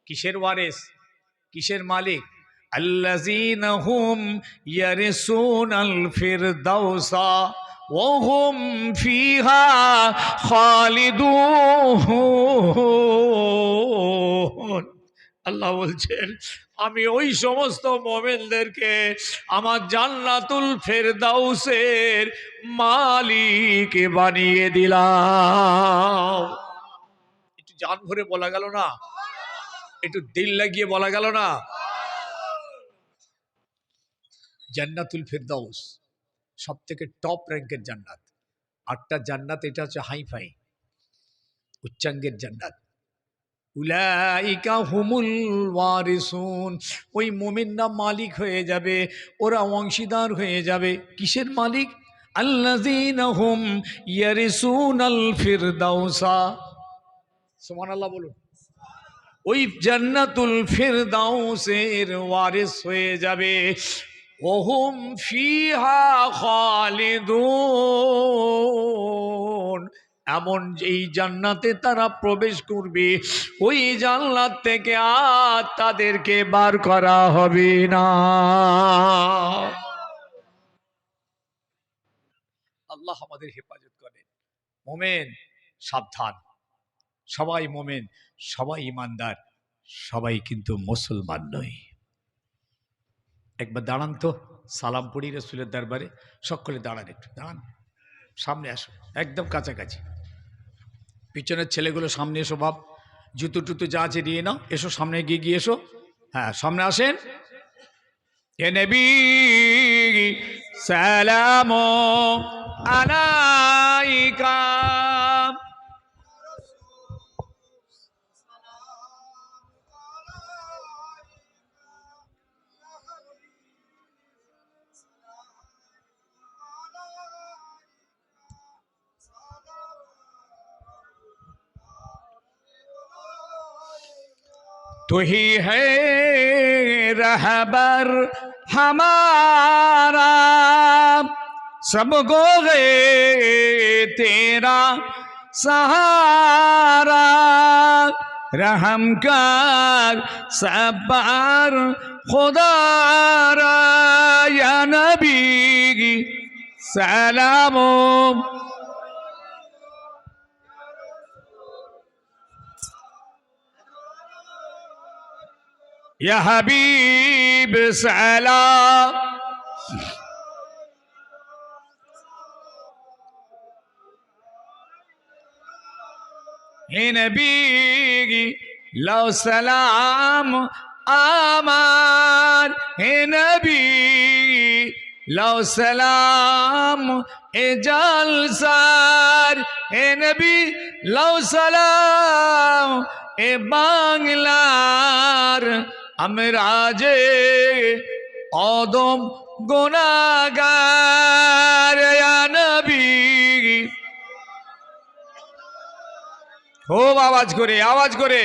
কিসের ওয়ারিস, কিসের মালিক? আল্লাযীনা হুম ইয়ারিসুনাল ফিরদাউসা ওয়া হুম ফিহা খালিদুন। আল্লাহ বলছেন আমি ওই সমস্ত মুমিনদেরকে আমার জান্নাতুল ফেরদাউসের মালিক বানিয়ে দিলাম। একটু জান ভরে বলা গেল না, একটু দিল লাগিয়ে বলা গেল না। জান্নাতুল ফেরদাউস সব থেকে টপ র্যাঙ্কের জান্নাত। 8টা জান্নাত, এটা হচ্ছে হাইফাই উচ্চাঙ্গের জান্নাত। উলাইকা হুমুল ওয়ারিসুন, ওই মুমিনরা মালিক হয়ে যাবে, ওরা অংশীদার হয়ে যাবে। কিসের মালিক? আল্লাযীনা হুম ইয়ারিসুনাল ফিরদাউসা। সুবহানাল্লাহ বলুন। ওই জান্নাতুল ফিরদাউসের ওয়ারিস হয়ে যাবে। ওহুম ফিহা খালিদুন, এমন এই জান্নাতে তারা প্রবেশ করবে, ওই জান্নাত থেকে আর তাদেরকে বার করা হবে না। আল্লাহ আমাদের হেফাজত করেন। মোমেন সাবধান, সবাই মোমেন, সবাই ইমানদার, সবাই কিন্তু মুসলমান নয়। একবার দাঁড়ান তো, সালাম পড়ি রাসূলের দরবারে। সকলে দাঁড়ান, একটু দাঁড়ান, সামনে আসো, একদম কাছাকাছি। পিছনের ছেলেগুলো সামনে এসো, বাপ জুতো টুতো যা আছে নিয়ে নাও, এসো সামনে গিয়ে গিয়ে এসো। হ্যাঁ সামনে আসেন। এ নবী সালাম আলাইকা, तू ही है रहबर हमारा, सबको है तेरा सहारा, रहम कर सब पर खुदारा, या नबी सलाम। या हबीब सलाम। हे नबी लो सलाम आमार, हे नबी लो सलाम ए जलसार, हे नबी लो सलाम ए बांगलार, আমরাজে অদম গুনাহগার, ইয়া নবী। খুব আওয়াজ করে, আওয়াজ করে।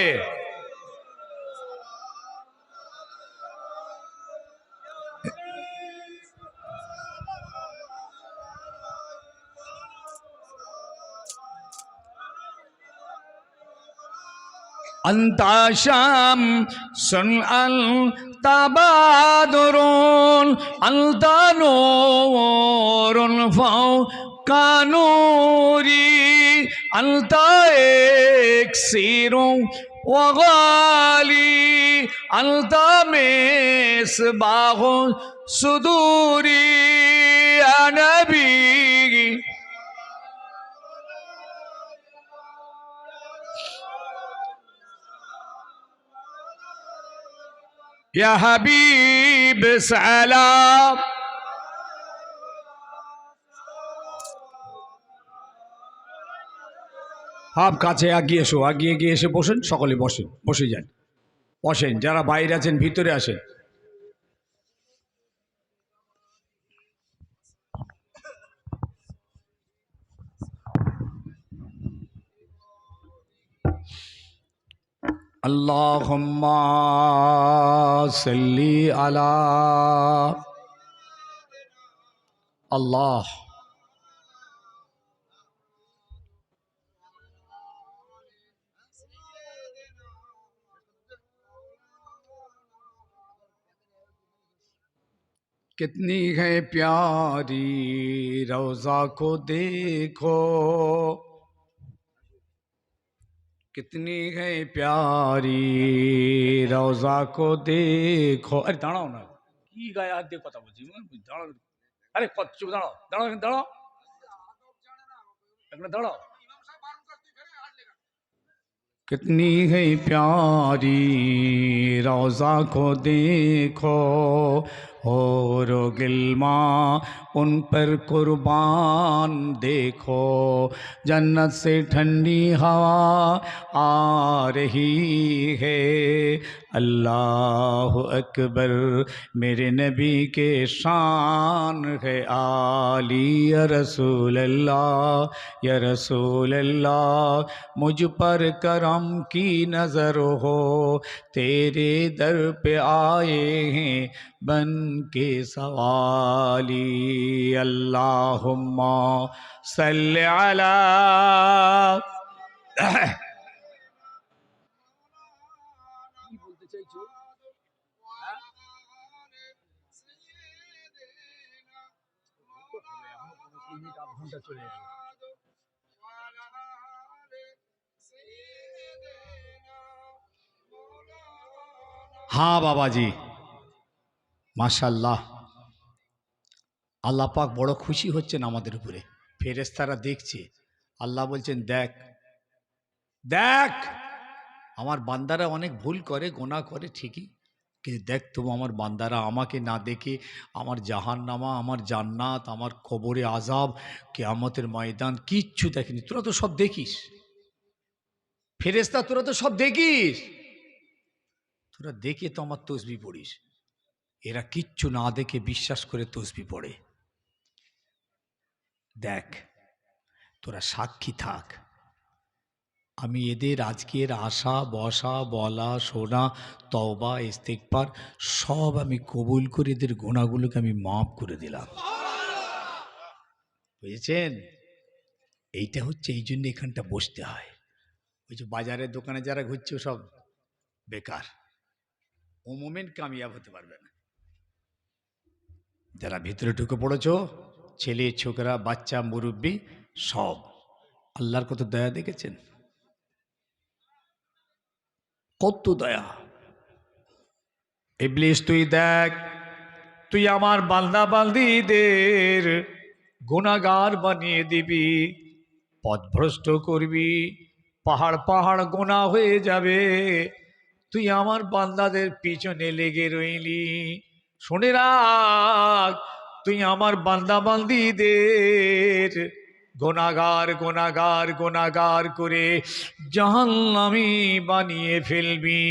আন্তা শামসুন আনতা বাদরুন, আনতা নূরুন ফাওকা নূরি, আনতা ইকসিরুন ওয়া গালি, আনতা مصباح الصدور يا نبي يا حبيب سلام হাব কাছে আগিয়ে এসো, আগিয়ে গিয়ে এসে বসেন, সকলে বসেন, বসে যান, বসেন, যারা বাইরে আছেন ভিতরে আসেন। আল্লাহুম্মা সাল্লি আলা আল্লাহ। कितनी है प्यारी रोजा को देखो, कितनी है प्यारी रोजा को देखो। अरे दाঁড়াও না, কি গায়ে হাত দিয়ে কথা বলছি, দাঁড়াও। আরে চুপ, দাঁড়াও দাঁড়াও দাঁড়াও, এখানে দাঁড়াও। कितनी है प्यारी रोज़ा को देखो, और गिलमा उन पर कुर्बान देखो। जन्नत से ठंडी हवा आ रही है, अल्लाह अकबर मेरे नबी के शान है आली। या रसूल अल्लाह या रसूल अल्लाह, मुझ पर करम की नज़र हो, तेरे दर पे आए हैं बन के सवाली। अल्लाहुम्मा सल्ली अला। কি বলতে চাইছো? আধ ঘন্টা চলে যাবে। हाँ बाबा जी, মাশাআল্লাহ, আল্লাহ পাক বড় খুশি হচ্ছেন আমাদের উপরে। ফেরেশতারা দেখছে, আল্লাহ বলছেন দেখ দেখ, আমার বান্দারা অনেক ভুল করে, গোনা করে ঠিকই, কিন্তু দেখ তবু আমার বান্দারা আমাকে না দেখে আমার জাহান্নামা, আমার জান্নাত, আমার কবরে আযাব, কিয়ামতের ময়দান কিচ্ছু দেখেনি। তোরা তো সব দেখিস, ফেরেশতা তোরা তো সব দেখিস, তোরা দেখে তো আমার তসবিহ পড়িস, এরা কিচ্ছু না দেখে বিশ্বাস করে তসবিহ পড়ে। দেখ তোরা সাক্ষী থাক, আমি এদের আজকের আসা বসা বলা শোনা তওবা ইস্তেগফার সব আমি কবুল করে এদের গুনাহগুলোকে আমি মাফ করে দিলাম। বুঝেছেন? এইটা হচ্ছে, এই জন্য এখানটা বসতে হয়। ওই যে বাজারের দোকানে যারা ঘুরছে সব বেকার, ও মোমেন্ট কামিয়াব হতে পারবে না। যারা ভিতরে ঢুকে পড়েছ, ছেলে ছোকরা বাচ্চা মুরব্বী সব, আল্লাহর কত দয়া দেখেছেন, কত দয়া। ইবলিস তুই দেখ, তুই আমার বান্দা বান্দীদের গুনাহগার বানিয়ে দিবি, পথভ্রষ্ট করবি, পাহাড় পাহাড় গুনাহ হয়ে যাবে, তুই আমার বান্দাদের পিছনে লেগে রইলি। শুনে রাখ, তুই আমার বান্দা বান্দীদের গুনাহগার গুনাহগার গুনাহগার করে জাহান্নামী বানিয়ে ফেলবি।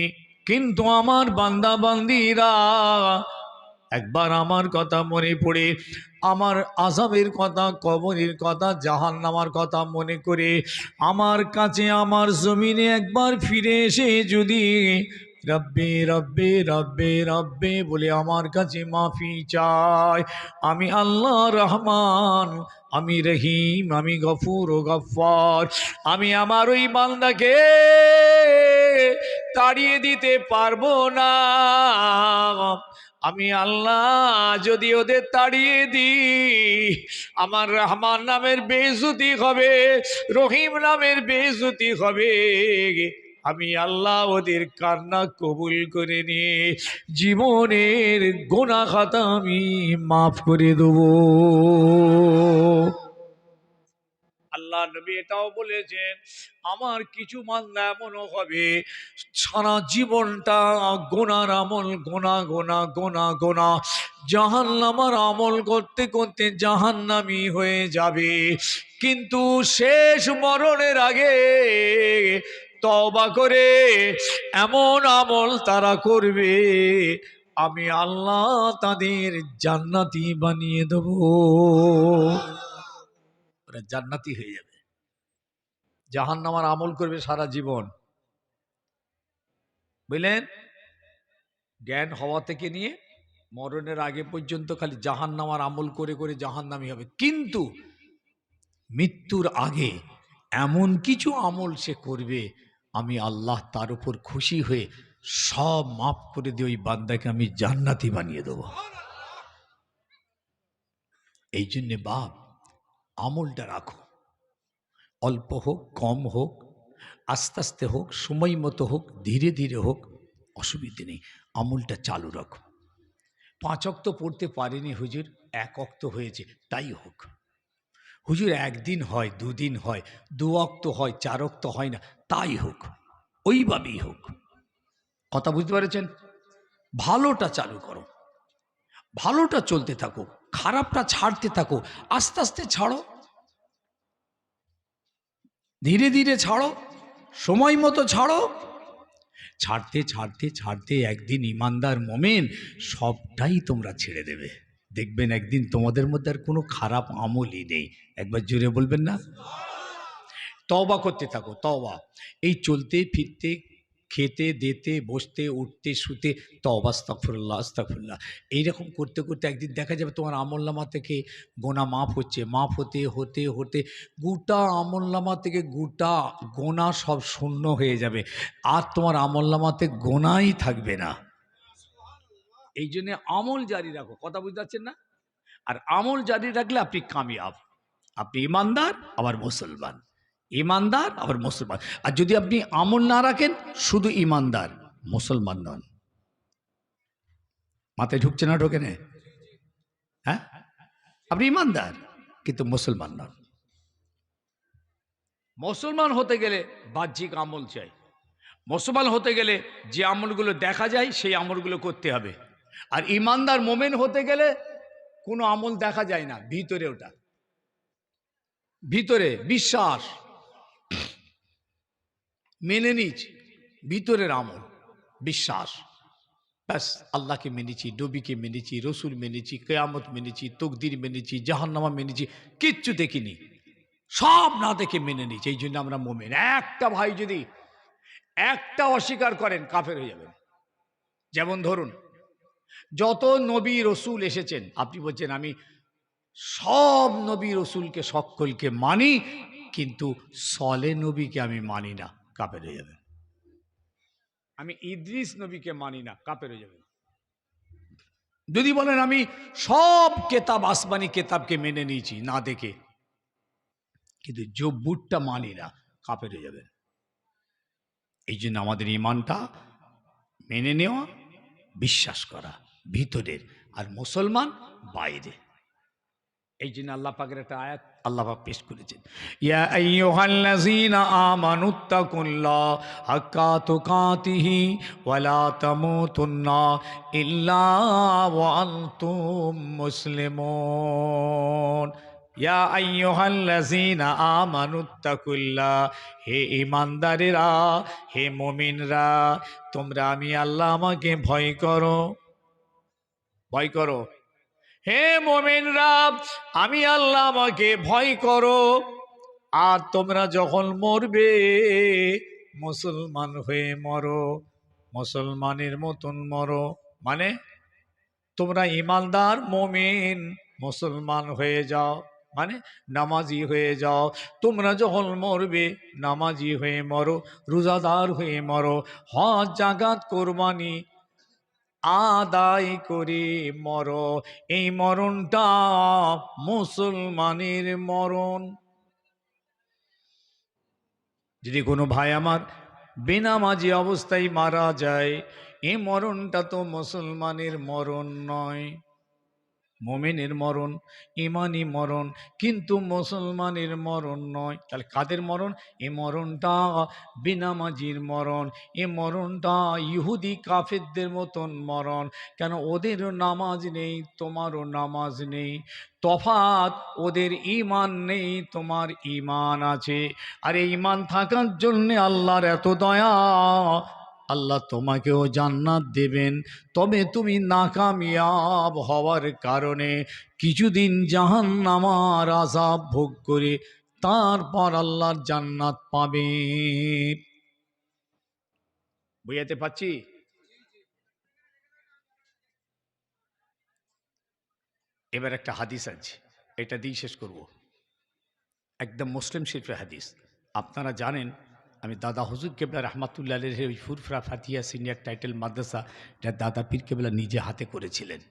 কিন্তু আমার বান্দা বান্দীরা একবার আমার কথা মনে পড়ে, আমার আযাবের কথা, কবরের কথা, জাহান্নামের কথা মনে করে আমার কাছে, আমার জমিনে একবার ফিরে এসে যদি রব্বে রব্বে রব্বে রব্বে বলে আমার কাছে মাফি চায়, আমি আল্লাহ রহমান, আমি রহিম, আমি গফুর ও গফফার, আমি আমার ওই বান্দাকে তাড়িয়ে দিতে পারবো না। আমি আল্লাহ যদি ওদের তাড়িয়ে দিই, আমার রহমান নামের বেইজ্জতি হবে, রহিম নামের বেইজ্জতি হবে, আমি আল্লাহ ওদের কান্না কবুল করে নিয়ে জীবনের গোনা খাতা আমি মাফ করে দেব। আল্লাহ নবী এটাও বলেছেন, আমার কিছু বান্দা এমনও হবে সারা জীবনটা গোনার আমল, গোনা গোনা গোনা গোনা জাহান্নামের আমল করতে করতে জাহান্নামী হয়ে যাবে, কিন্তু শেষ মরণের আগে তওবা করে এমন আমল তারা করবে, আমি আল্লাহ তাদের জান্নাতি বানিয়ে দেব। ওরা জান্নাতি হয়ে যাবে। জাহান্নামের আমল করবে সারা জীবন, বুঝলেন? জ্ঞান হওয়া থেকে নিয়ে মরণের আগে পর্যন্ত খালি জাহান্নামের আমল করে করে জাহান্নামী হবে, কিন্তু মৃত্যুর আগে এমন কিছু আমল সে করবে, আমি আল্লাহ তার উপর খুশি হয়ে সব মাফ করে দিয়ে ওই বান্দাকে আমি জান্নাতি বানিয়ে দেব। এই জন্যে বাপ আমলটা রাখো, অল্প হোক কম হোক, আস্তে আস্তে হোক, সময় মতো হোক, ধীরে ধীরে হোক, অসুবিধে নেই, আমলটা চালু রাখো। 5 ওয়াক্ত পড়তে পারেনি হুজুর, 1 ওয়াক্ত হয়েছে, তাই হোক। হুজুর একদিন হয়, 2 দিন হয়, 2 ওয়াক্ত হয়, 4 ওয়াক্ত হয় না, তাই হোক, ওইভাবেই হোক। কথা বুঝতে পেরেছেন? ভালোটা চালু করো, ভালোটা চলতে থাকো, খারাপটা ছাড়তে থাকো, আস্তে আস্তে ছাড়ো, ধীরে ধীরে ছাড়ো, সময় মতো ছাড়ো। ছাড়তে ছাড়তে ছাড়তে একদিন ইমানদার মোমেন সবটাই তোমরা ছেড়ে দেবে, দেখবেন একদিন তোমাদের মধ্যে আর কোনো খারাপ আমলই নেই। একবার জুড়ে বলবেন না? তওবা করতে থাকো, তওবা। এই চলতে ফিরতে, খেতে দিতে, বসতে উঠতে শুতে তওবা, আস্তাগফিরুল্লাহ আস্তাগফিরুল্লাহ, এইরকম করতে করতে একদিন দেখা যাবে তোমার আমলনামা থেকে গোনা মাফ হচ্ছে, মাফ হতে হতে হতে গোটা আমলনামা থেকে গোটা গোনা সব শূন্য হয়ে যাবে, আর তোমার আমলনামাতে গোনাই থাকবে না। এই জন্য আমল জারি রাখো। কথা বুঝতে পারছেন না? আর আমল জারি রাখলে আপনি কামিয়াব, আপনি ইমানদার আবার মুসলমান, ইমানদার আবার মুসলমান। আর যদি আপনি আমল না রাখেন, শুধু ইমানদার, মুসলমান নন। মাথায় ঢুকছে না? ঢোকে না? হ্যাঁ, আপনি ইমানদার কিন্তু মুসলমান নন। মুসলমান হতে গেলে বাহ্যিক আমল চাই, মুসলমান হতে গেলে যে আমলগুলো দেখা যায় সেই আমলগুলো করতে হবে। আর ইমানদার মোমেন হতে গেলে কোনো আমল দেখা যায় না, ভিতরে ওটা, ভিতরে বিশ্বাস, মেনে নিয়েছি, ভিতরের আমল বিশ্বাস, ব্যাস। আল্লাহকে মেনেছি, নবীকে মেনেছি, রসুল মেনেছি, কেয়ামত মেনেছি, তকদির মেনেছি, জাহান্নামা মেনেছি, কিচ্ছু দেখিনি, সব না দেখে মেনে নিয়েছি, এই জন্য আমরা মোমেন। একটা ভাই যদি একটা অস্বীকার করেন, কাফের হয়ে যাবেন। যেমন ধরুন, যত নবী রসুল এসেছেন, আপনি বলছেন আমি সব নবী রসুলকে সকলকে মানি, কিন্তু সলে নবীকে আমি মানি না, কাফের হয়ে যাবেন। আমি ইদ্রিস নবীকে মানি না, কাফের হয়ে যাবেন। যদি বলেন আমি সব কেতাব, আসমানি কেতাবকে মেনে নিয়েছি না দেখে, কিন্তু জব্বুরটা মানি না, কাফের হয়ে যাবেন। এই জন্য আমাদের ইমানটা মেনে নেওয়া, বিশ্বাস করা ভিতরের, আর মুসলমান বাইরে। এই জন্য আল্লাহ পাকের একটা আয়াত আল্লাহ পাক পেশ করেছেন, ইয়া আইয়ুহাল্লাযীনা আমানুত্তাকুল্লাহ হাক্কা তুকাতিহি ওয়া লা তামুতুন্না ইল্লা ওয়া আনতুম মুসলিমুন। ইয়া আইয়ুহাল্লাযীনা আমানুত্তাকুল্লাহ, হে ঈমানদারেরা, হে মুমিনরা, তোমরা আমি আল্লাহ আমাকে ভয় করো, ভয় করো। হে মোমেনরা, আমি আল্লাহ আমাকে ভয় করো, আর তোমরা যখন মরবে মুসলমান হয়ে মরো, মুসলমানের মতন মরো। মানে তোমরা ইমানদার মোমেন মুসলমান হয়ে যাও, মানে নামাজি হয়ে যাও। তোমরা যখন মরবে নামাজি হয়ে মরো, রোজাদার হয়ে মরো, হজ জাকাত কোরবানি আদায় করে মরো। এই মরণটা মুসলমানের মরণ। যদি কোনো ভাই আমার বেনামাজি অবস্থায় মারা যায়, এ মরণটা তো মুসলমানের মরণ নয়, মোমেনের মরণ, ইমানি মরণ, কিন্তু মুসলমানের মরণ নয়। তাহলে কাদের মরণ? এ মরণটা বেনামাজির মরণ, এ মরণটা ইহুদি কাফেরদের মতন মরণ। কেন? ওদেরও নামাজ নেই, তোমারও নামাজ নেই, তফাৎ ওদের ঈমান নেই, তোমার ঈমান আছে। আর এই ঈমান থাকার জন্যে আল্লাহর এত দয়া, আল্লাহ তোমাকেও জান্নাত দেবেন। তবে তুমি নাকামিয়াব হওয়ার কারণে কিছুদিন জাহান্নামার আযাব ভোগ করে তারপর আল্লাহর জান্নাত পাবে। বুঝাতে পারছি? এবার একটা হাদিস আছে, এটা দিয়ে শেষ করব। একদম মুসলিম শরীফের হাদিস। আপনারা জানেন আমি দাদা হুজুর কেবলা রহমাতুল্লাহ আলাইহির ওই ফুরফুরা ফাতিহা সিনিয়র টাইটেল মাদ্রাসা, এটা দাদা পীর কেবলা নিজে হাতে করেছিলেন।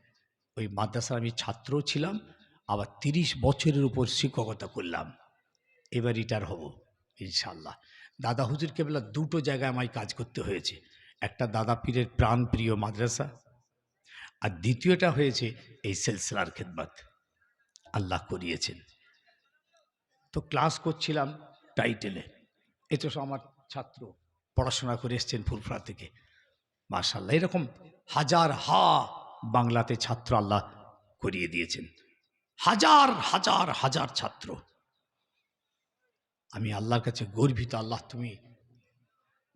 ওই মাদ্রাসার আমি ছাত্রও ছিলাম, আবার 30 বছরের উপর শিক্ষকতা করলাম। এবার রিটায়ার হব ইনশাআল্লাহ। দাদা হুজুর কেবলা দুটো জায়গায় আমায় কাজ করতে হয়েছে। একটা দাদা পীরের প্রাণপ্রিয় মাদ্রাসা, আর দ্বিতীয়টা হয়েছে এই সিলসিলার খেদমত আল্লাহ করিয়েছেন। তো ক্লাস করছিলাম টাইটেলে, এ তো আমার ছাত্র পড়াশোনা করে এসছেন ফুরফুরা থেকে, মাশাআল্লাহ এরকম হাজার বাংলাতে ছাত্র আল্লাহ করিয়ে দিয়েছেন, হাজার হাজার হাজার ছাত্র। আমি আল্লাহর কাছে গর্বিত, আল্লাহ তুমি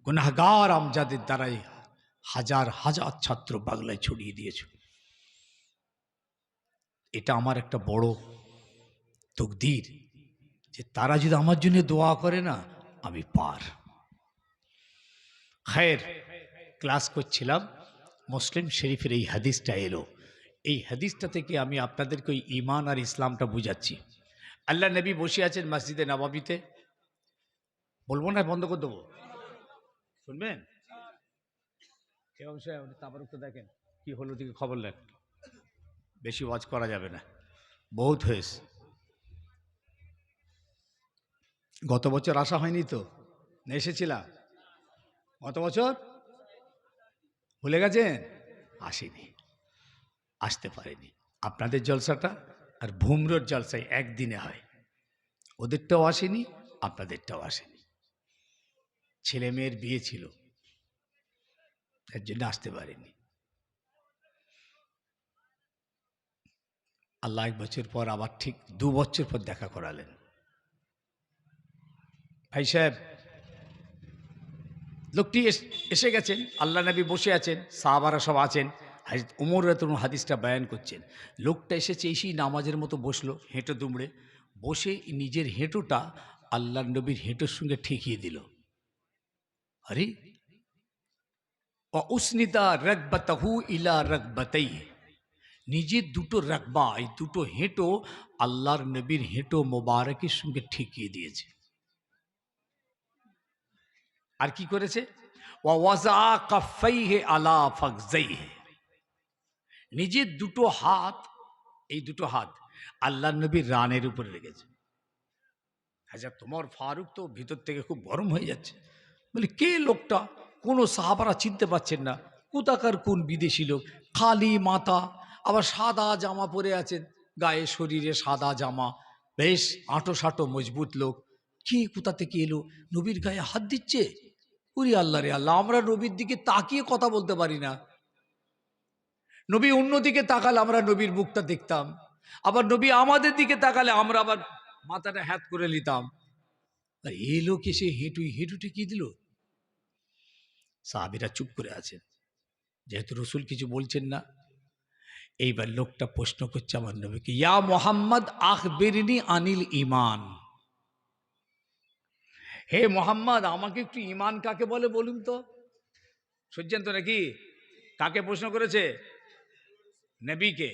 গুনাহগার আমজাদের দ্বারাই হাজার হাজার ছাত্র বাংলায় ছড়িয়ে দিয়েছ। এটা আমার একটা বড় তকদির যে তারা যদি আমার জন্য দোয়া করে না, আমি পার। খায়ের, ক্লাস করছিলাম, মুসলিম শরীফের এই হাদিসটা এলো। এই হাদিসটা থেকে আমি আপনাদেরকে ওই ঈমান আর ইসলামটা বুঝাচ্ছি। আল্লাহ নবী বসে আছেন মসজিদে নববীতে, বলবো না বন্ধ করে দেবো, শুনবেন? তাবারুকটা দেখেন কি হলো, দিকে খবর নেন, বেশি ওয়াজ করা যাবে না, বহুত হয়েছে। গত বছর আসা হয়নি তো, এসেছিলাম গত বছর, ভুলে গেছেন? আসেনি, আসতে পারেনি। আপনাদের জলসাটা আর ভুমরোর জলসায় একদিনে হয়, ওদেরটাও আসেনি, আপনাদেরটাও আসেনি। ছেলে মেয়ের বিয়ে ছিল, তার জন্য আসতে পারেনি। আল্লাহ 1 বছর পর আবার ঠিক 2 বছর পর দেখা করালেন। ভাই সাহেব, লোকটি এসে গেছেন, আল্লাহ নবী বসে আছেন, সাহাবারা সব আছেন, হযরত ওমর রাদিয়াল্লাহু হাদিসটা বয়ান করছেন। লোকটা এসেছে, এসেই নামাজের মতো বসলো, হেঁটো দুমড়ে বসে নিজের হেঁটোটা আল্লাহ নবীর হেঁটোর সঙ্গে ঠেকিয়ে দিল। আরে উসনিদা রাকবাতাহু ইলা রাকবাতাইহি, নিজের দুটো রাকবা, এই দুটো হেঁটো আল্লাহর নবীর হেঁটো মোবারকের সঙ্গে ঠেকিয়ে দিয়েছে। আর কি করেছে? ওয়াজা কাফাইহি আলা ফাকজাইহি, নিজের দুটো হাত, এই দুটো হাত আল্লাহ নবীর রানের উপরে রেখেছে। হাজরত তোমার ফারুক তো ভিতর থেকে খুব গরম হয়ে যাচ্ছে, বলে কে লোকটা? কোনো সাহাবারা চিনতে পারছেন না, কোথাকার কোন বিদেশি লোক, খালি মাথা, আবার সাদা জামা পরে আছেন, গায়ে শরীরে সাদা জামা, বেশ আঁটো সাঁটো মজবুত লোক। কি কোথা থেকে এলো, নবীর গায়ে হাত দিচ্ছে? উরি আল্লাহ রে আল্লাহ, আমরা নবীর দিকে তাকিয়ে কথা বলতে পারি না। নবী অন্যদিকে তাকালে আমরা নবীর মুখটা দেখতাম, আবার নবী আমাদের দিকে তাকালে আমরা আবার মাথাটা হ্যাত করে নিতাম। আর এই লোক এসে হেঁটুটে কি দিল? সাহাবীরা চুপ করে আছেন, যেহেতু রসুল কিছু বলছেন না। এইবার লোকটা প্রশ্ন করছে আমার নবীকে, ইয়া মোহাম্মদ আখবিরনি আনিল ঈমান, হে মোহাম্মদ আমাকে একটু ঈমান কাকে বলে বলুন তো। শুনছেন তো নাকি? কাকে প্রশ্ন করেছে? নবীকে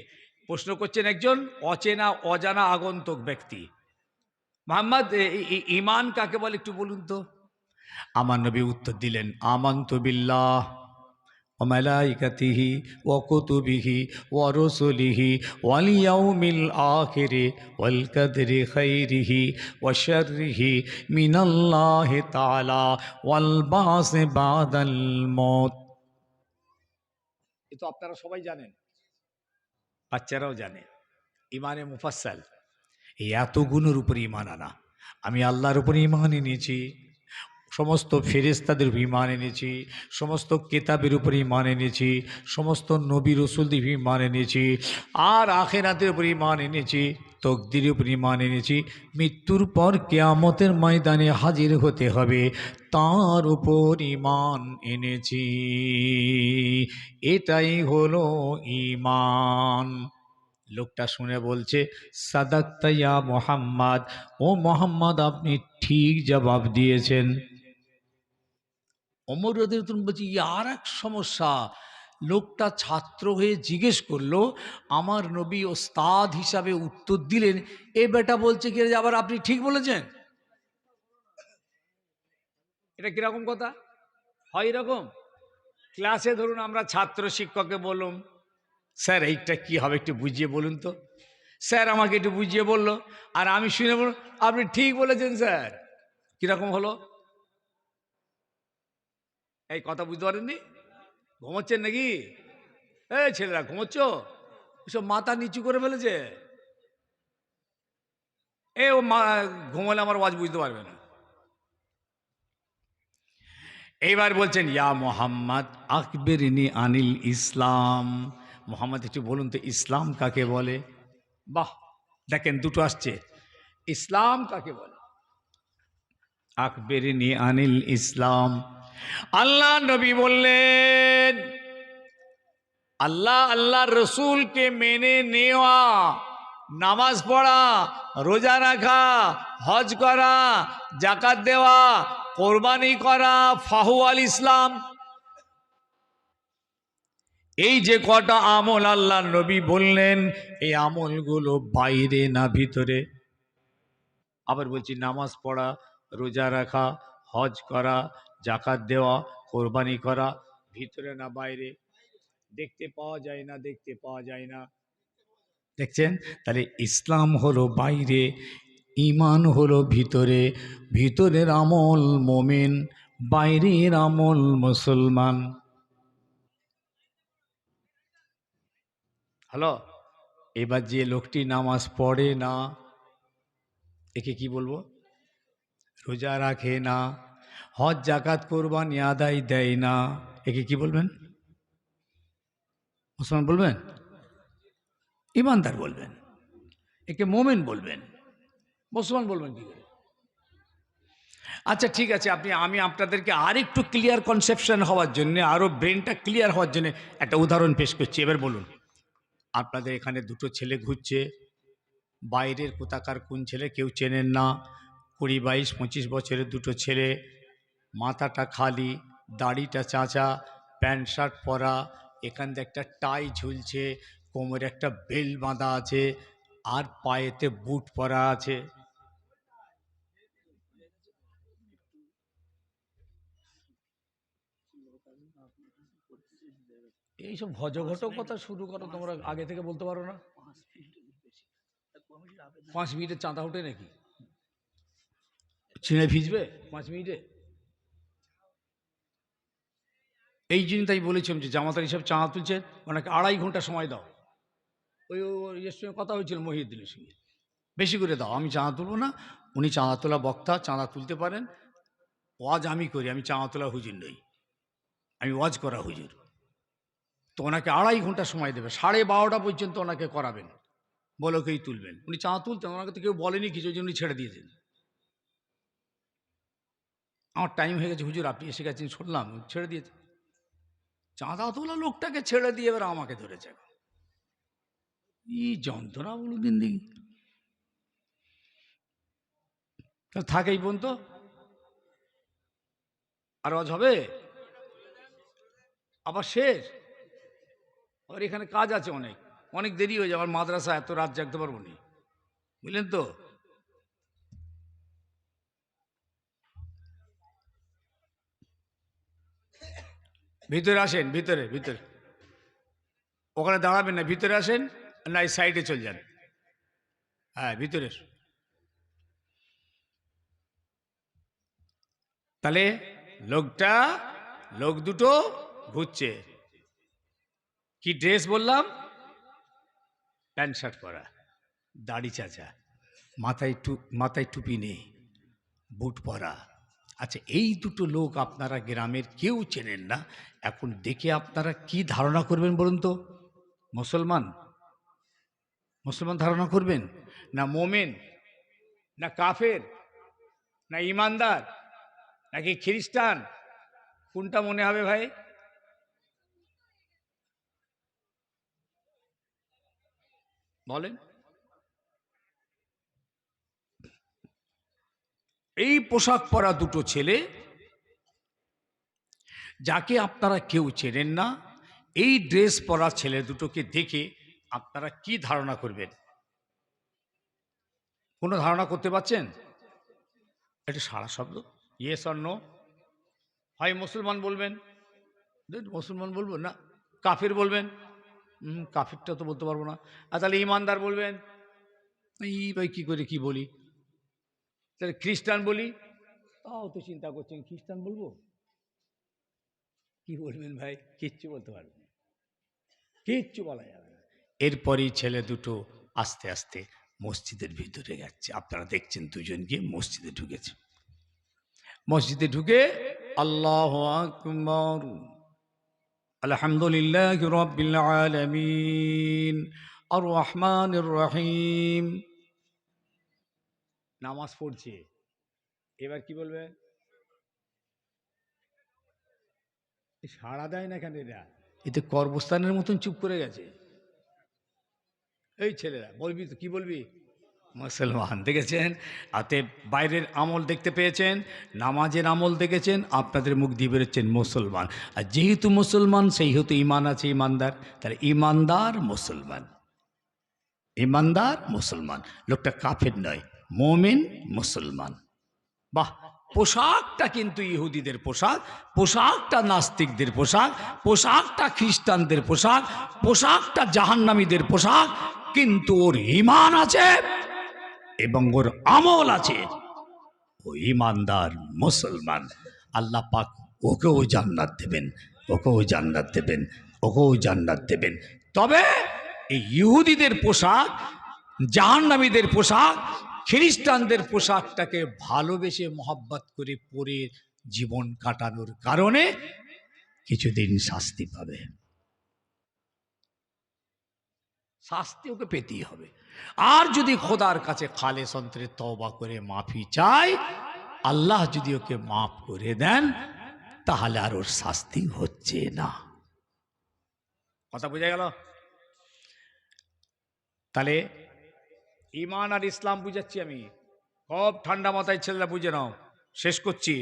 প্রশ্ন করছেন একজন অচেনা অজানা আগন্তুক ব্যক্তি। মোহাম্মদ ঈমান কাকে বলে একটু বলুন তো। আমার নবী উত্তর দিলেন, আমানতু বিল্লাহ وملائكته وكتبه ورسله واليوم الآخر والقدر خيره وشره من الله تعالى والبعث بعد الموت। এ তো আপনারা সবাই জানেন, বাচ্চারাও জানে। ইমানে মুফাসসাল, এই এতগুলোর উপর ইমান আনা। আমি আল্লাহর উপর ইমান এনেছি, সমস্ত ফেরেশতাদের উপর ইমান এনেছি, সমস্ত কেতাবের উপর ইমান এনেছি, সমস্ত নবী রসুলদের উপর ইমান এনেছি, আর আখিরাতের উপর ইমান এনেছি, তকদিরের উপর ইমান এনেছি। মৃত্যুর পর কিয়ামতের ময়দানে হাজির হতে হবে, তার উপর ইমান এনেছি। এটাই হলো ইমান। লোকটা শুনে বলছে, সাদাক্তা ইয়া মুহাম্মদ, ও মোহাম্মদ আপনি ঠিক জবাব দিয়েছেন। ওমর রাদিয়াল্লাহু আনহু বলছে, আর এক সমস্যা। লোকটা ছাত্র হয়ে জিজ্ঞেস করলো, আমার নবী ওস্তাদ হিসাবে উত্তর দিলেন, এ বেটা বলছে কি যে আবার আপনি ঠিক বলেছেন। এটা কিরকম কথা হয়? এরকম ক্লাসে ধরুন আমরা ছাত্র শিক্ষককে বললাম, স্যার এইটা কি হবে একটু বুঝিয়ে বলুন তো। স্যার আমাকে একটু বুঝিয়ে বললো, আর আমি শুনে বললাম আপনি ঠিক বলেছেন স্যার। কিরকম হলো? এই কথা বুঝতে পারেননি? ঘুমোচ্ছেন নাকি? এই ছেলেরা ঘুমোচ্ছ? সব মাথা নিচু করে ফেলেছে। ও ঘুমোলে আমার ওয়াজ বুঝতে পারবে না। এইবার বলছেন, ইয়া মোহাম্মদ আকবিরনি আনিল ইসলাম। মোহাম্মদ একটু বলুন তো ইসলাম কাকে বলে। বাহ, দেখেন দুটো আসছে, ইসলাম কাকে বলে। আকবিরনি আনিল ইসলাম। আল্লাহ নবী বললেন, আল্লাহর রসুলকে মেনে নেওয়া, নামাজ পড়া, রোজা রাখা, হজ করা, জাকাত দেওয়া, কোরবানি করা, ফাহু আল ইসলাম। এই যে কটা আমল আল্লাহ নবী বললেন, এই আমলগুলো বাইরে না ভিতরে। আবার বলছি, নামাজ পড়া, রোজা রাখা, হজ করা, জাকাত দেওয়া, কোরবানি করা, ভিতরে না বাইরে। দেখতে পাওয়া যায় না, দেখতে পাওয়া যায় না। দেখছেন? তাহলে ইসলাম হলো বাইরে, ইমান হলো ভিতরে। ভিতরের আমল মোমেন, বাইরের আমল মুসলমান। হ্যালো, এবার যে লোকটি নামাজ পড়ে না, একে কি বলবো? রোজা রাখে না, হজ জাকাত কোরবানি আদায় দেয় না, একে কি বলবেন? মুসলমান বলবেন? ইমানদার বলবেন? একে মোমেন বলবেন? মুসলমান বলবেন কি করে? আচ্ছা ঠিক আছে, আমি আপনাদেরকে আরেকটু ক্লিয়ার কনসেপশন হওয়ার জন্য, আরও ব্রেনটা ক্লিয়ার হওয়ার জন্য একটা উদাহরণ পেশ করছি। এবার বলুন, আপনাদের এখানে দুটো ছেলে ঘুরছে, বাইরের কোথাকার কোন ছেলে কেউ চেনেন না, 20, 22, 25 বছরের দুটো ছেলে, মাথাটা খালি, দাড়িটা চাঁচা, প্যান্ট শার্ট পরা, এখান দিয়ে একটা টাই ঝুলছে, কোমরে একটা বেল্ট বাঁধা আছে, আর পায়েতে বুট পরা আছে। এইসব ভজঘট কথা শুরু করো তোমরা, আগে থেকে বলতে পারো না? 5 মিনিটের চাঁদা ওঠে নাকি? ছিঁড়ে ভিজবে 5 মিনিটে? এই জন্য তাই বলেছিলাম যে জামাতার হিসাব চাঁদা তুলছে, ওনাকে 2.5 ঘন্টা সময় দাও। ওই ইয়ের সঙ্গে কথা হয়েছিল মহিউদ্দিনের সঙ্গে, বেশি করে দাও, আমি চাঁদা তুলবো না। উনি চাঁদা তোলা বক্তা, চাঁদা তুলতে পারেন। ওয়াজ আমি করি, আমি চাঁদা তোলা হুজুর নই, আমি ওয়াজ করা হুজুর। তো ওনাকে 2.5 ঘন্টা সময় দেবে, 12:30 পর্যন্ত ওনাকে করাবেন, বলে ওকেই তুলবেন। উনি চাঁদা তুলতেন, ওনাকে তো কেউ বলেনি কিছু, ওই জন্য উনি ছেড়ে দিয়েছেন। আমার টাইম হয়ে গেছে হুজুর, আপনি এসে গেছেন শুনলাম, ছেড়ে দিয়েছে। চাঁদা তোলা লোকটাকে ছেড়ে দিয়ে এবার আমাকে ধরেছে। এই যন্ত্রণা বলুন দিন দেখি, থাকেই পর্যন্ত আর ওয়াজ হবে, আবার শেষ। আবার এখানে কাজ আছে, অনেক অনেক দেরি হয়ে যাবে, আমার মাদ্রাসা, এত রাত জাগতে পারবো না, বুঝলেন তো। ভিতরে আসেন, ভিতরে ভিতরে, ওখানে দাঁড়াবেন না, ভিতরে আসেন, না এই সাইডে চলে যান। হ্যাঁ ভিতরে। তাহলে লোক দুটো ঘুরছে। কি ড্রেস বললাম? প্যান্ট শার্ট পরা, দাড়ি চাচা, মাথায় টুপি নেই, বুট পরা। আচ্ছা, এই দুটো লোক আপনারা গ্রামের কেউ চেনেন না, এখন দেখে আপনারা কি ধারণা করবেন বলুন তো? মুসলমান ধারণা করবেন, না মোমেন, না কাফের, না ইমানদার, নাকি খ্রিস্টান? কোনটা মনে হবে ভাই? বলেন। এই পোশাক পরা দুটো ছেলে, যাকে আপনারা কেউ চেনেন না, এই ড্রেস পরা ছেলে দুটোকে দেখে আপনারা কি ধারণা করবেন? কোনো ধারণা করতে পারছেন? এটা সারা শব্দ, ইয়েস অর নো। হয় মুসলমান বলবেন, মুসলমান বলবো না, কাফির বলবেন, কাফিরটা তো বলতে পারবো না। আর তাহলে ইমানদার বলবেন, এই ভাই কী করে কি বলি? তাহলে খ্রিস্টান বলি, তাও তো চিন্তা করছেন খ্রিস্টান বলবো, কি বলবেন ভাই? কিচ্ছু বলতে পারবেন না, কিচ্ছু বলা যাবে না। এরপরই ছেলে দুটো আস্তে আস্তে মসজিদের ভিতরে যাচ্ছে। আপনারা দেখছেন দুজন গিয়ে মসজিদে ঢুকেছে। মসজিদে ঢুকে আল্লাহু আকবার, আলহামদুলিল্লাহ রাব্বিল আলামিন, আর রহমানির রহিম, নামাজ পড়ছে। এবার কি বলবে? সাড়া দেয় না কেন এরা? এতে কর্মস্থানের মতন চুপ করে গেছে। এই ছেলেরা বলবি তো, কি বলবি? মুসলমান। দেখেছেন? আতে বাইরের আমল দেখতে পেয়েছেন, নামাজের আমল দেখেছেন, আপনাদের মুখ দিয়ে বেরোচ্ছেন মুসলমান। আর যেহেতু মুসলমান, সেই হতো ইমান আছে, ইমানদার। তাহলে ইমানদার মুসলমান, ইমানদার মুসলমান। লোকটা কাফের নয়, মোমেন মুসলমান। বাহ! পোশাকটা কিন্তু ইহুদিদের পোশাক, পোশাকটা নাস্তিকদের পোশাক, পোশাকটা খ্রিস্টানদের পোশাক, পোশাকটা জাহান্নামীদের পোশাক, কিন্তু ওর ঈমান আছে এবং ওর আমল আছে। ও ঈমানদার মুসলমান। আল্লাহ পাক ওকেও জান্নাত দেবেন, ওকেও জান্নাত দেবেন, ওকেও জান্নাত দেবেন। তবে এই ইহুদিদের পোশাক, জাহান্নামীদের পোশাক, খ্রিস্টানদের পোশাকটাকে ভালোবেসে মহব্বত করে পরে জীবন কাটানোর কারণে কিছুদিন শাস্তি পাবে, শাস্তি ওকে পেতেই হবে। আর যদি খোদার কাছে খালেস অন্তরে তওবা করে মাফি চায়, আল্লাহ যদি ওকে মাফ করে দেন, তাহলে আর ওর শাস্তি হচ্ছে না। কথা বোঝা গেল? তাহলে ঈমান আর ইসলাম বুঝাচ্ছি আমি, সব ঠান্ডা মাথায় ছেলেরা বুঝে নাও। শেষ করছি।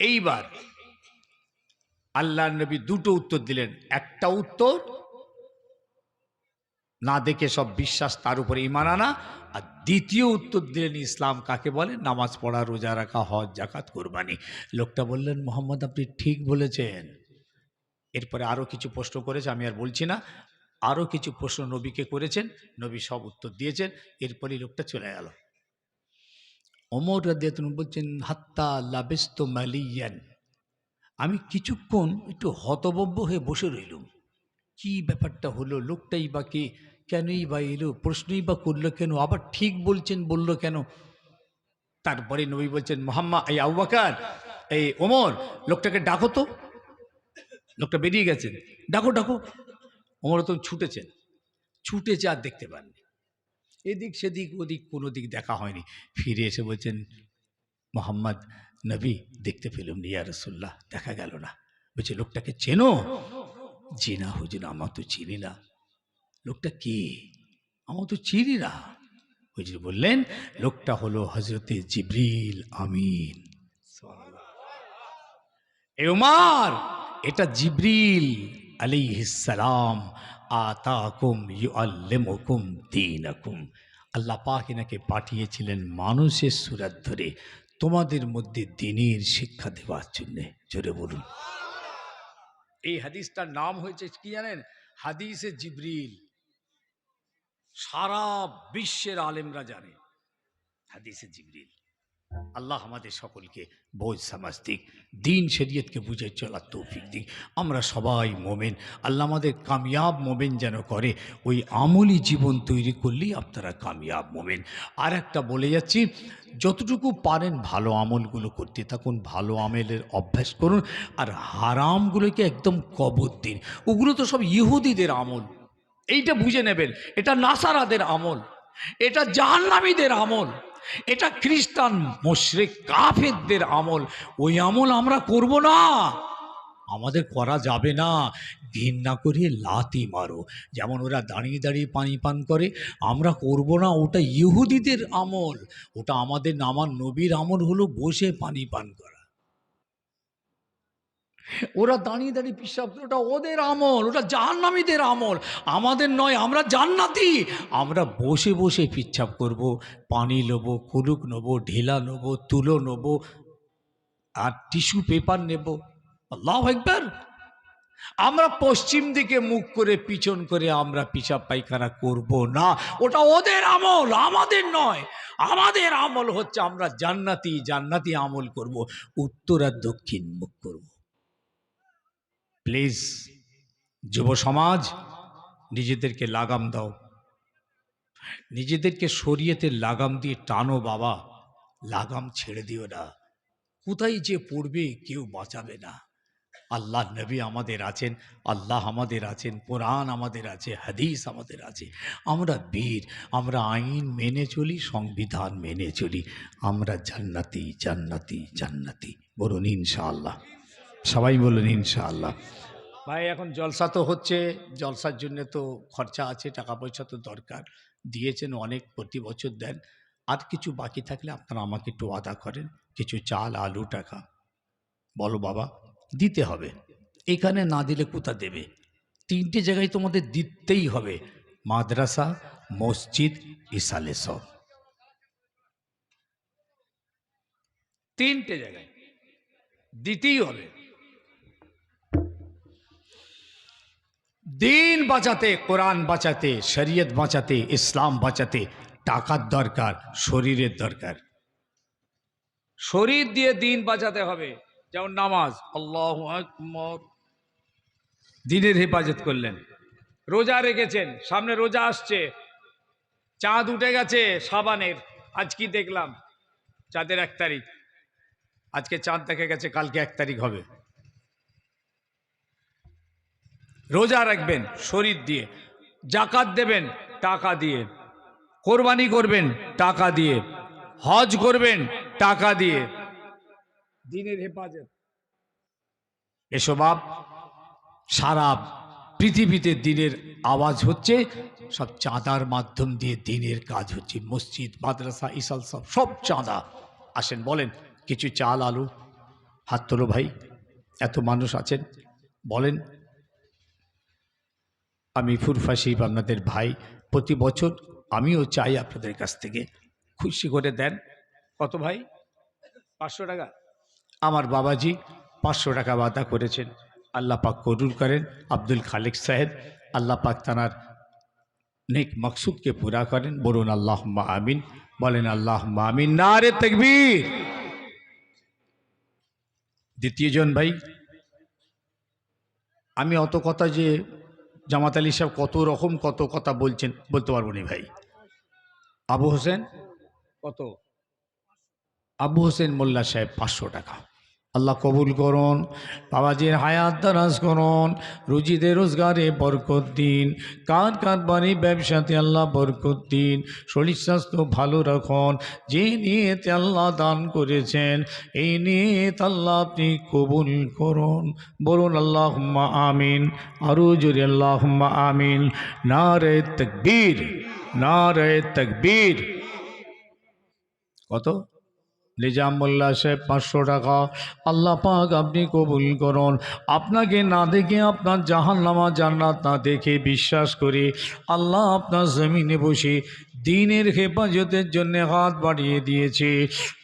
এইবার আল্লাহ নবী দুটো উত্তর দিলেন। একটা উত্তর, না দেখে সব বিশ্বাস, তার উপরে ঈমান আনা। আর দ্বিতীয় উত্তর দিলেন ইসলাম কাকে বলে, নামাজ পড়া, রোজা রাখা, হজ, যাকাত, কুরবানি। লোকটা বললেন, মোহাম্মদ আপনি ঠিক বলেছেন। এরপরে আরও কিছু প্রশ্ন করেছে, আমি আর বলছি না। আরও কিছু প্রশ্ন নবীকে করেছেন, নবী সব উত্তর দিয়েছেন। এরপরই লোকটা চলে গেল। ওমর রাদিয়াল্লাহু আনহু বলছেন, হাত্তা লাবিস্তু মালিয়ান, আমি কিছুক্ষণ একটু হতভম্ব হয়ে বসে রইলুম। কি ব্যাপারটা হলো? লোকটাই বা কে? কেনই বা এলো? প্রশ্নই বা করলো কেন? আবার ঠিক বলছেন বললো কেন? তারপরে নবী বলছেন, মুহাম্মদ, এই আবু বকর, এই ওমর, লোকটাকে ডাকো তো। লোকটা বেরিয়ে গেছেন, ডাকো ডাকো। ওমর তো ছুটেছেন, ছুটেছে, আর দেখতে পাননি। এদিক সেদিক ওদিক কোনো দিক দেখা হয়নি। ফিরে এসে বলছেন, মোহাম্মদ নবী, দেখতে পেলাম না ইয়া রাসূলুল্লাহ, দেখা গেল না। বলছে, লোকটাকে চেনো? জি না হুজুর, আমার তো চিনি না। লোকটা কে? আমার তো চিনি না। হুজুর বললেন, লোকটা হলো হযরতে জিবরিল আমিন। এ উমর, এটা জিবরিল আলাইহিস সালাম, আতাকুম ইউআল্লিমুকুম দীনাকুম। আল্লাহ পাক এনাকে পাঠিয়েছিলেন মানুষের সুরাত ধরে তোমাদের মধ্যে দ্বীনের শিক্ষা দেওয়ার জন্য। জোরে বলুন। এই হাদিসটার নাম হয়েছে কি জানেন? হাদিসে জিবরিল। সারা বিশ্বের আলেমরা জানে হাদিসে জিবরিল। আল্লাহ আমাদের সকলকে বোঝ সমাজ দিক, দিন শরীয়তকে বুঝে চলার তৌফিক দিক। আমরা সবাই মোমেন, আল্লাহ আমাদের কামিয়াব মোমেন যেন করে। ওই আমলি জীবন তৈরি করলেই আপনারা কামিয়াব মোমেন। আর একটা বলে যাচ্ছি, যতটুকু পারেন ভালো আমলগুলো করতে থাকুন, ভালো আমলের অভ্যাস করুন। আর হারামগুলোকে একদম কবর দিন। ওগুলো তো সব ইহুদিদের আমল, এইটা বুঝে নেবেন। এটা নাসারাদের আমল, এটা জাহান্নামীদের আমল, এটা খ্রিস্টান মুশরিক কাফেরদের আমল। ওই আমল আমরা করব না, আমাদের করা যাবে না। ঘৃণা করে লাথি মারো, যেমন ওরা দাঁড়িয়ে দাঁড়িয়ে পানি পান করে, আমরা করব না। ওটা ইহুদিদের আমল, ওটা আমাদের আমার নবীর আমল হলো বসে পানি পান করা। ওরা দাঁড়িয়ে দাঁড়িয়ে পিশাব করে, ওটা ওদের আমল, ওটা জাহান্নামীদের আমল, আমাদের নয়। আমরা জান্নাতি, আমরা বসে বসে পিচ্ছাপ করব, পানি নেবো, কুলুক নেবো, ঢেলা নেবো, তুলো নেবো, আর টিস্যু পেপার নেব। আল্লাহু আকবার। আমরা পশ্চিম দিকে মুখ করে পিছন করে আমরা পিশাব পায়খানা করব না। ওটা ওদের আমল, আমাদের নয়। আমাদের আমল হচ্ছে আমরা জান্নাতি, জান্নাতি আমল করব, উত্তর আর দক্ষিণ মুখ করব। প্লিজ যুব সমাজ, নিজেদেরকে লাগাম দাও, নিজেদেরকে শরীয়তের লাগাম দিয়ে টানো বাবা, লাগাম ছেড়ে দিও না। কোথায় যে পড়বে কেউ বাঁচাবে না। আল্লাহ নবী আমাদের আছেন, আল্লাহ আমাদের আছেন, কোরআন আমাদের আছে, হাদিস আমাদের আছে। আমরা বীর, আমরা আইন মেনে চলি, সংবিধান মেনে চলি। আমরা জান্নাতি, জান্নাতি, জান্নাতি। বলুন ইনশাআল্লাহ, সবাই বলুন ইনশাআল্লাহ। ভাই এখন জলসা তো হচ্ছে, জলসার জন্য তো খরচা আছে, টাকা পয়সা তো দরকার। দিয়েছেন অনেক, প্রতি বছর দেন। আর কিছু বাকি থাকলে আপনারা আমাকে একটু আদা করেন, কিছু চাল, আলু, টাকা। বলো বাবা, দিতে হবে। এখানে না দিলে কোথা দেবে? তিনটে জায়গায় তোমাদের দিতেই হবে, মাদ্রাসা, মসজিদ, ইসালে সব, তিনটে জায়গায় দিতেই হবে। দিন বাঁচাতে, কোরআন বাঁচাতে, শরীয়ত বাঁচাতে, ইসলাম বাঁচাতে টাকার দরকার, শরীরের দরকার। শরীর দিয়ে দিন বাঁচাতে হবে। যেমন নামাজ, আল্লাহু আকবার, দিনের হেফাজত করলেন। রোজা রেখেছেন, সামনে রোজা আসছে, চাঁদ উঠে গেছে শাবানের। আজ কি দেখলাম? চাঁদের 1 তারিখ। আজকে চাঁদ দেখে গেছে, কালকে 1 তারিখ হবে। রোজা রাখবেন শরীর দিয়ে, জাকাত দেবেন টাকা দিয়ে, কোরবানি করবেন টাকা দিয়ে, হজ করবেন টাকা দিয়ে, দিনের হেফাজত। এসব সারা পৃথিবীতে দিনের আওয়াজ হচ্ছে, সব চাঁদার মাধ্যম দিয়ে দিনের কাজ হচ্ছে। মসজিদ, মাদ্রাসা, ইসাল সব সব চাঁদা। আসেন বলেন, কিছু চাল, আলু, হাত তোলো ভাই, এত মানুষ আছেন, বলেন। আমি ফুরফাসিব, আপনাদের ভাই, প্রতি বছর আমিও চাই আপনাদের কাছ থেকে খুশি করে দেন। কত ভাই? 500 টাকা। আমার বাবাজি 500 টাকা ওয়াদা করেছেন। আল্লাহ পাক কবুল করেন। আব্দুল খালেক সাহেব, আল্লাহ পাক তানার নেক মকসুদকে পুরা করেন। বলুন আল্লাহুম্মা আমিন, বলেন আল্লাহুম্মা আমিন। নারে তাকবীর। দ্বিতীয়জন ভাই, আমি অত কথা যে জামাত আলী সাহেব কত রকম কত কথা বলছেন বলতে পারবো না ভাই। আবু হোসেন কত? আবু হোসেন মোল্লা সাহেব 500 টাকা। আল্লাহ কবুল করুন, বাবাজির হায়াত দারাজ করুন, রুজিতে রোজগারে বরকত দিন, কার কার বাড়ি ব্যবসাতে আল্লাহ বরকত দিন, শরীর স্বাস্থ্য ভালো রাখুন। যে নিয়তে আল্লাহ দান করেছেন, এই নিয়ত আল্লাহ আপনি কবুল করুন। বলুন আল্লাহুম্মা আমিন। আরো জোরে আল্লাহুম্মা আমিন। নারে তাকবীর, নারে তাকবীর। কত? নিজাম মোল্লা সাহেব 500 টাকা। আল্লাহ পাক আপনি কবুল করুন। আপনাকে না দেখে, আপনার জাহান্নামা জান্নাত না দেখে বিশ্বাস করে আল্লাহ আপনার জমিনে বসে দিনের হেফাজতের জন্য হাত বাড়িয়ে দিয়েছে।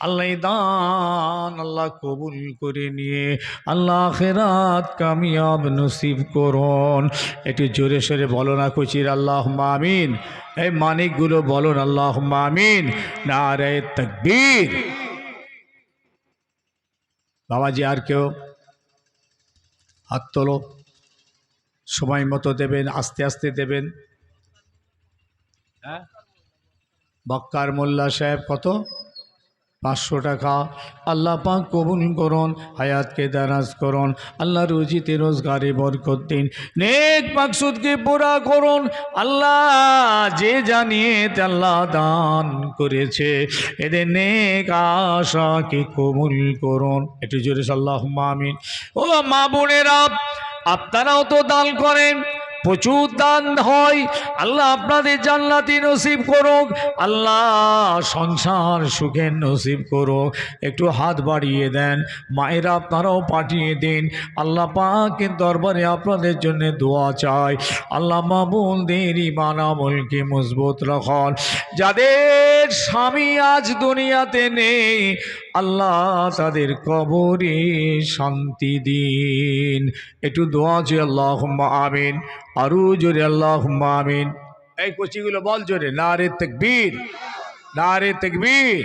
আল্লাহ দান আল্লাহ কবুল করে নিয়ে আল্লাহ আখিরাত কামিয়াব নসিব করুন। একটু জোরে সোরে বলো না কুচির আল্লাহুম্মা আমিন। এই মানিকগুলো বলুন আল্লাহুম্মা আমিন। নারে তাকবীর। বাবাজি আর কেউ হাত তোলো। সময় মতো দেবেন, আস্তে আস্তে দেবেন। হ্যাঁ, বক্কার মোল্লা সাহেব কত? 500 টাকা। আল্লাহ পাক কবুল করুন, হায়াতকে দারাজ করুন, আল্লাহ রুজিতে রোজগারে বরকত দিন, নেক মাকসুদকে পুরা করুন। আল্লাহ যে জানিয়ে আল্লাহ দান করেছে এদের নেক আশাকে কবুল করুন। একটু জোরে আল্লাহুম্মা আমিন। ও মা বোনেরা, আপনারাও তো দান করেন, প্রচুর দান হয়। আল্লাহ আপনাদের জান্নাতি নসিব করুক, আল্লাহ সংসার সুখের নসিব করুক। একটু হাত বাড়িয়ে দেন, মায়েরা আপনারাও পাঠিয়ে দিন। আল্লাহ পাকের দরবারে আপনাদের জন্য দোয়া চাই। আল্লাহ মা বোনদের ঈমান আমলকে মজবুত রাখুন। যাদের স্বামী আজ দুনিয়াতে নেই আল্লাহ তাদের কবরে শান্তি দিন। একটু দোয়া যে আল্লাহুম্মা আমিন। আরো জোরে আল্লাহুম্মা আমিন। এই কচিগুলো বল জোরে, নারে তাকবীর, নারে তাকবীর।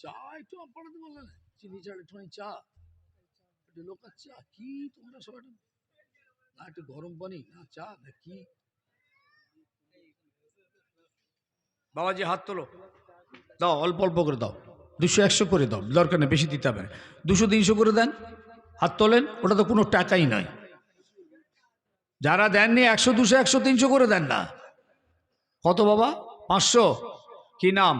চা একটু আপনাদের বললেন, চিনি চা একটু চা, একটু লোকাল চা কি তোমরা সবাই, না একটু গরম পানি না চা না কি? বাবাজি হাত তোলো, দাও অল্প অল্প করে দাও, 200-100 করে দাও, দরকার নেই বেশি দিতে হবে, 200-300 করে দেন। হাত তোলেন, ওটা তো কোনো টাকাই নয়। যারা দেননি 100-200-100-300 করে দেন না। কত বাবা? 500। কি নাম?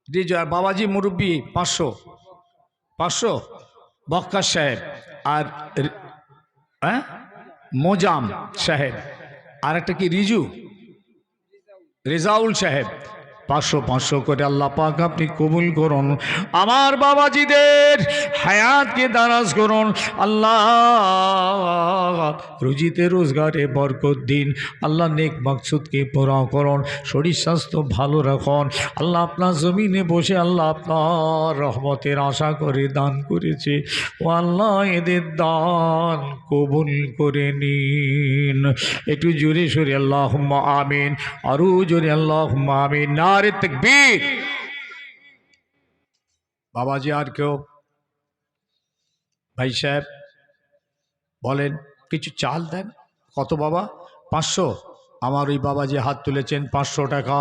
রিজু। আর বাবাজি মুরব্বী 500, 500 বক্কার সাহেব। আর হ্যাঁ মোজাম সাহেব। আর একটা কি রিজু, রেজাউল সাহেব 500-500 করে। আল্লাহ পাক আপনি কবুল করুন, আমার বাবাজিদের হায়াতকে দারাজ করুন। আল্লাহ রুজিতে রোজগারে বরকত দিন। আল্লাহ নেক মাকসুদকে পুরা করুন, শরীর স্বাস্থ্য ভালো রাখুন। আল্লাহ আপনার জমিনে বসে আল্লাহ আপনার রহমতের আশা করে দান করেছে, ও আল্লাহ এদের দান কবুল করে নিন। একটু জোরে সোরে আল্লাহুম্মা আমিন, আরো জোরে আল্লাহুম্মা আমিন। নারে তাকবীর। বাবাজি আর কেউ? ভাই সাহেব বলেন, কিছু চাল দেন। কত বাবা? 500। আমার ওই বাবা যে হাত তুলেছেন 500 টাকা,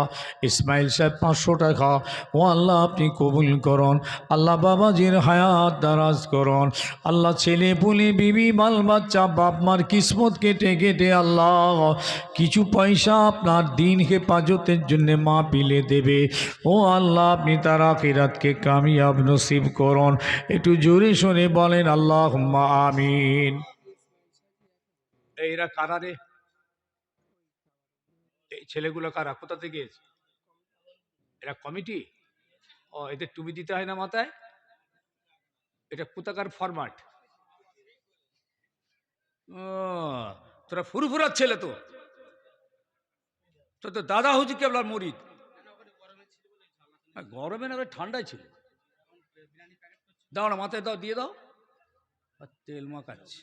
ইসমাইল সাহেব 500 টাকা। ও আল্লাহ আপনি কবুল করুন, আল্লাহ বাবাজির হায়াত দারাজ করুন। আল্লাহ ছেলে পুলে বিবি বাল বাচ্চা বাপ মার কিসমত কেটে কেটে আল্লাহ কিছু পয়সা আপনার দিন হেফাজতের জন্য মা পিলে দেবে। ও আল্লাহ আপনি তার আখিরাতকে কামিয়াব নসিব করুন। একটু জোরে শুনে বলেন আল্লাহুম্মা আমিন। এরা কারা রে? এই ছেলেগুলো কারা, কোথা থেকে এসেছে? এরা কমিটি? ও, এদের টুপি দিতে হয় না মাথায়? এটা কোথাকার ফরম্যাট? ও, তোরা ফুরফুরার ছেলে তো, তো তো দাদা হুজুর কেবলার মুরিদ। গরমে না ঠান্ডায় ছিল। দাও না মাথায় দাও, দিয়ে দাও। আর তেল মাখাচ্ছে,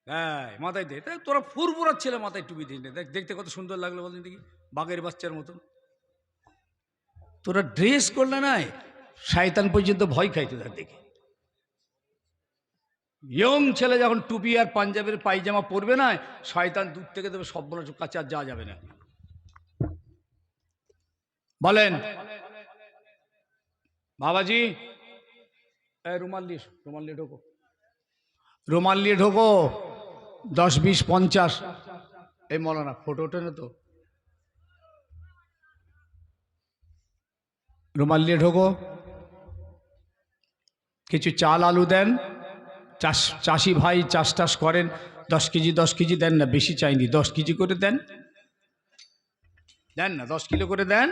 হ্যাঁ মাথায় দে। তাই তোরা ফুরফুরার ছেলে, মাথায় টুপি দিন, দেখ দেখতে কত সুন্দর লাগলো বলেন দেখি, বাঘের বাচ্চার মতন। তোরা ড্রেস করলে না, শয়তান পর্যন্ত ভয় খাইতে তার দেখে। ইয়ং ছেলে যখন টুপি আর পাঞ্জাবের পায়জামা পরবে না, শয়তান দূর থেকে দেবে, সব বলে কাছে আর যাওয়া যাবে না। বলেন বাবাজি, রুমাল নিয়ে, রুমাল নিয়ে ঢোকো, রুমাল নিয়ে ঢোকো। 10, 20, 50। এই মৌলানা ফটো ওঠে না তো, রুমাল নিয়ে ঢোকো। কিছু চাল আলু দেন, চাষি ভাই চাষ টাস করেন। 10 কেজি 10 কেজি দেন না, বেশি চাইনি, 10 কেজি করে দেন, দেন না 10 কিলো করে দেন।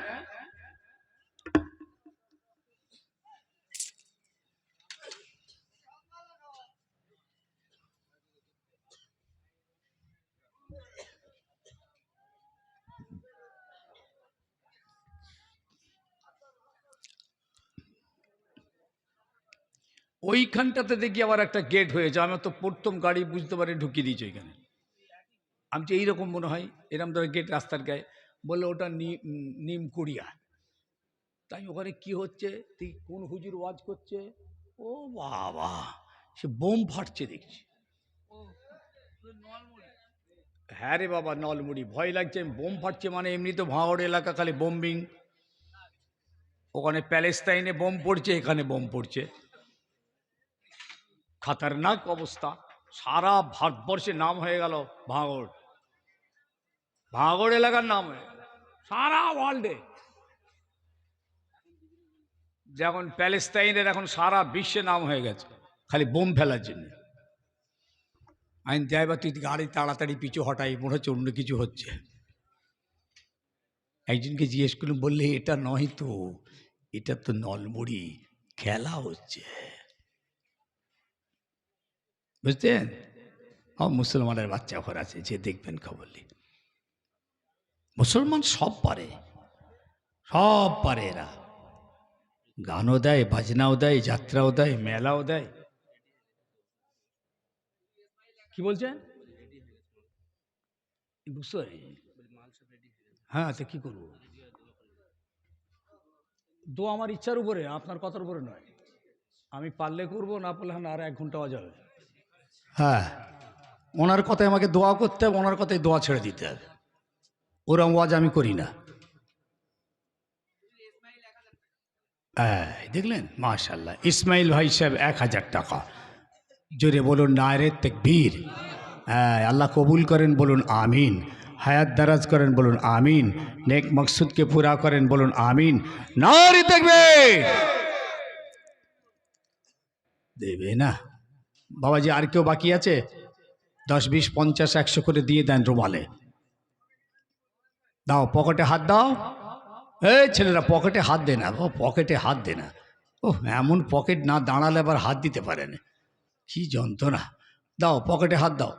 ওইখানটাতে দেখি আবার একটা গেট হয়েছে। আমি তো প্রথম গাড়ি বুঝতে পারি ঢুকিয়ে দিয়েছে ওইখানে। আমি তো এইরকম মনে হয় এরকম ধরে গেট রাস্তার গায়ে, বললে ওটা নিমকুড়িয়া। তাই ওখানে কি হচ্ছে, তুই কোন হুজুর ওয়াজ করছে, ও বাবা সে বোম ফাটছে দেখছি। হ্যাঁ রে বাবা, নলমুড়ি, ভয় লাগছে। বোম ফাটছে মানে এমনি তো ভাঙড় এলাকা খালি বোম্বিং, ওখানে প্যালেস্তাইনে বোম পড়ছে, এখানে বোম পড়ছে, খাতারনাক অবস্থা। সারা ভারতবর্ষে নাম হয়ে গেল ভাঙড়, ভাঙড় এলাকার নাম হয়ে গেল সারা ওয়ার্ল্ডে। যেমন প্যালেস্তাইনের এখন সারা বিশ্বে নাম হয়ে গেছে খালি বোম ফেলার জন্য। আইন যাইবা তুই গাড়ি তাড়াতাড়ি পিছু হটাই, মনে হচ্ছে অন্য কিছু হচ্ছে। একজনকে জিজ্ঞেস করলাম, বললে এটা নয় তো, এটা তো নলমুড়ি, খেলা হচ্ছে, বুঝতেন? মুসলমানের বাচ্চা ঘর আছে, যে দেখবেন খবর নেই। মুসলমান সব পারে, সব পারে এরা। গানও দেয়, বাজনাও দেয়, যাত্রাও দেয়, মেলাও দেয়। কি বলছেন? বুঝতে পারি। হ্যাঁ, তো কি করবো? দোয়া আমার ইচ্ছার উপরে, আপনার কথার উপরে নয়। আমি পারলে করবো, না পারলে আর 1 ঘন্টাও যাবে। হ্যাঁ, ওনার কথায় আমাকে দোয়া করতে হবে, ওনার কথায় দোয়া ছেড়ে দিতে হবে। ওরম ওয়াজ আমি করি না। হ্যাঁ, দেখলেন, মাশাআল্লাহ, ইসমাইল ভাই সাহেব 1000 টাকা। জোরে বলুন নারে তাকবীর। হ্যাঁ, আল্লাহ কবুল করেন, বলুন আমিন। হায়াত দারাজ করেন, বলুন আমিন। নেক মকসুদকে পুরা করেন, বলুন আমিন। নারে তাকবীর। দেবে না বাবাজি? আর কেউ বাকি আছে? 10, 20, 50, 100 করে দিয়ে দেন রুমালে। দাও, পকেটে হাত দাও। এই ছেলেরা পকেটে হাত দে না, ও পকেটে হাত দে না। ও এমন পকেট না দাঁড়ালে আবার হাত দিতে পারে না, কি যন্ত্রণা। দাও, পকেটে হাত দাও।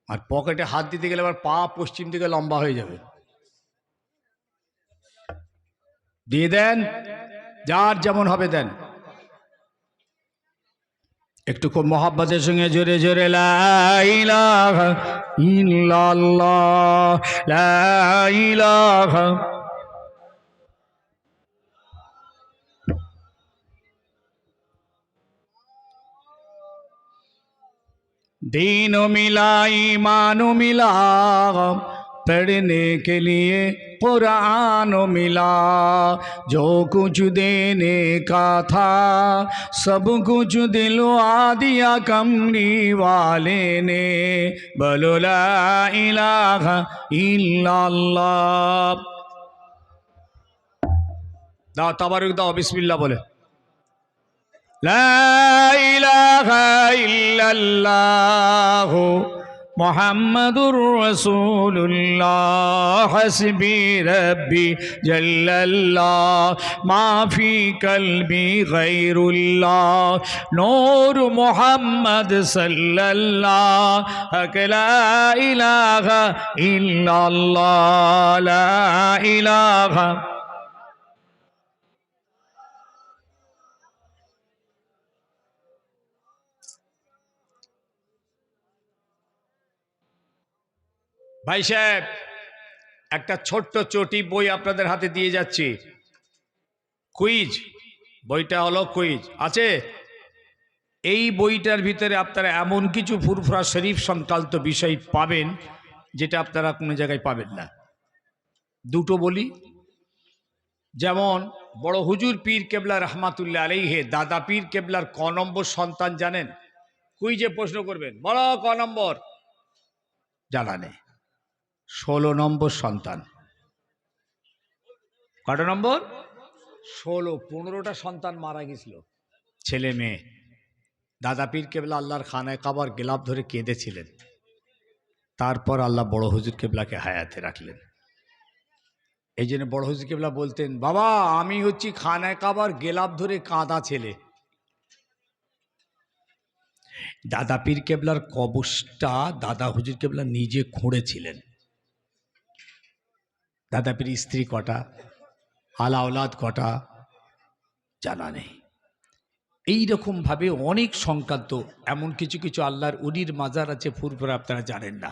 আর পকেটে হাত দিতে গেলে আবার পা পশ্চিম দিকে লম্বা হয়ে যাবে। দিয়ে দেন, যার যেমন হবে দেন। একটু খুব মহাব্বতের সঙ্গে জোরে জোরে লা ইলাহা ইল্লাল্লাহ, লা ইলাহা। दीन मिला ईमान मिला, पढ़ने के लिए कुरान मिला, जो कुछ देने का था सब कुछ दिलवा दिया कमली वाले ने, बोलो ला इलाहा इल्लल्लाह। दाओ तबारुक दाओ, बिस्मिल्लाह बोले। ला इलाहा इल्लल्लाह मुहम्मदुर रसूलुल्लाह, हस्बी रब्बी जल्लल्लाह, माफी कल्बी गैरुल्लाह, नूर मुहम्मद सल्लल्लाह, ला इलाहा इल्लल्लाह, ला इलाहा। ভাই সাহেব, একটা ছোট্ট চটি বই আপনাদের হাতে দিয়ে যাচ্ছি, কুইজ। বইটা হলো কুইজ আছে। এই বইটার ভিতরে আপনারা এমন কিছু ফুরফুরা শরীফ সংক্রান্ত বিষয় পাবেন যেটা আপনারা কোনো জায়গায় পাবেন না। দুটো বলি, যেমন বড় হুজুর পীর কেবলা রহমাতুল্লাহ আলাইহে দাদা পীর কেবলার ক নম্বর সন্তান জানেন? কুইজে প্রশ্ন করবেন, বড় ক নম্বর? জানা নেই। 16 নম্বর সন্তান। কটা নম্বর? 16। 15টা সন্তান মারা গেছিল, ছেলে মেয়ে। দাদা পীর কেবলা আল্লাহর খানায় কাবার গেলাপ ধরে কেঁদেছিলেন। তারপর আল্লাহ বড় হুজুর কেবলাকে হায়াতে রাখলেন। এই জন্য বড় হুজুর কেবলা বলতেন, বাবা আমি হচ্ছি খানায় কাবার গেলাপ ধরে কাঁদা ছেলে। দাদা পীর কেবলার কবরটা দাদা হুজুর কেবলা নিজে খুঁড়েছিলেন। দাদা পীর স্ত্রী কটা, আলা ওলাদ কটা জানা নেই। এই রকমভাবে অনেক সংক্রান্ত এমন কিছু কিছু আল্লাহর উলির মাজার আছে ফুরফুরা, আপনারা জানেন না।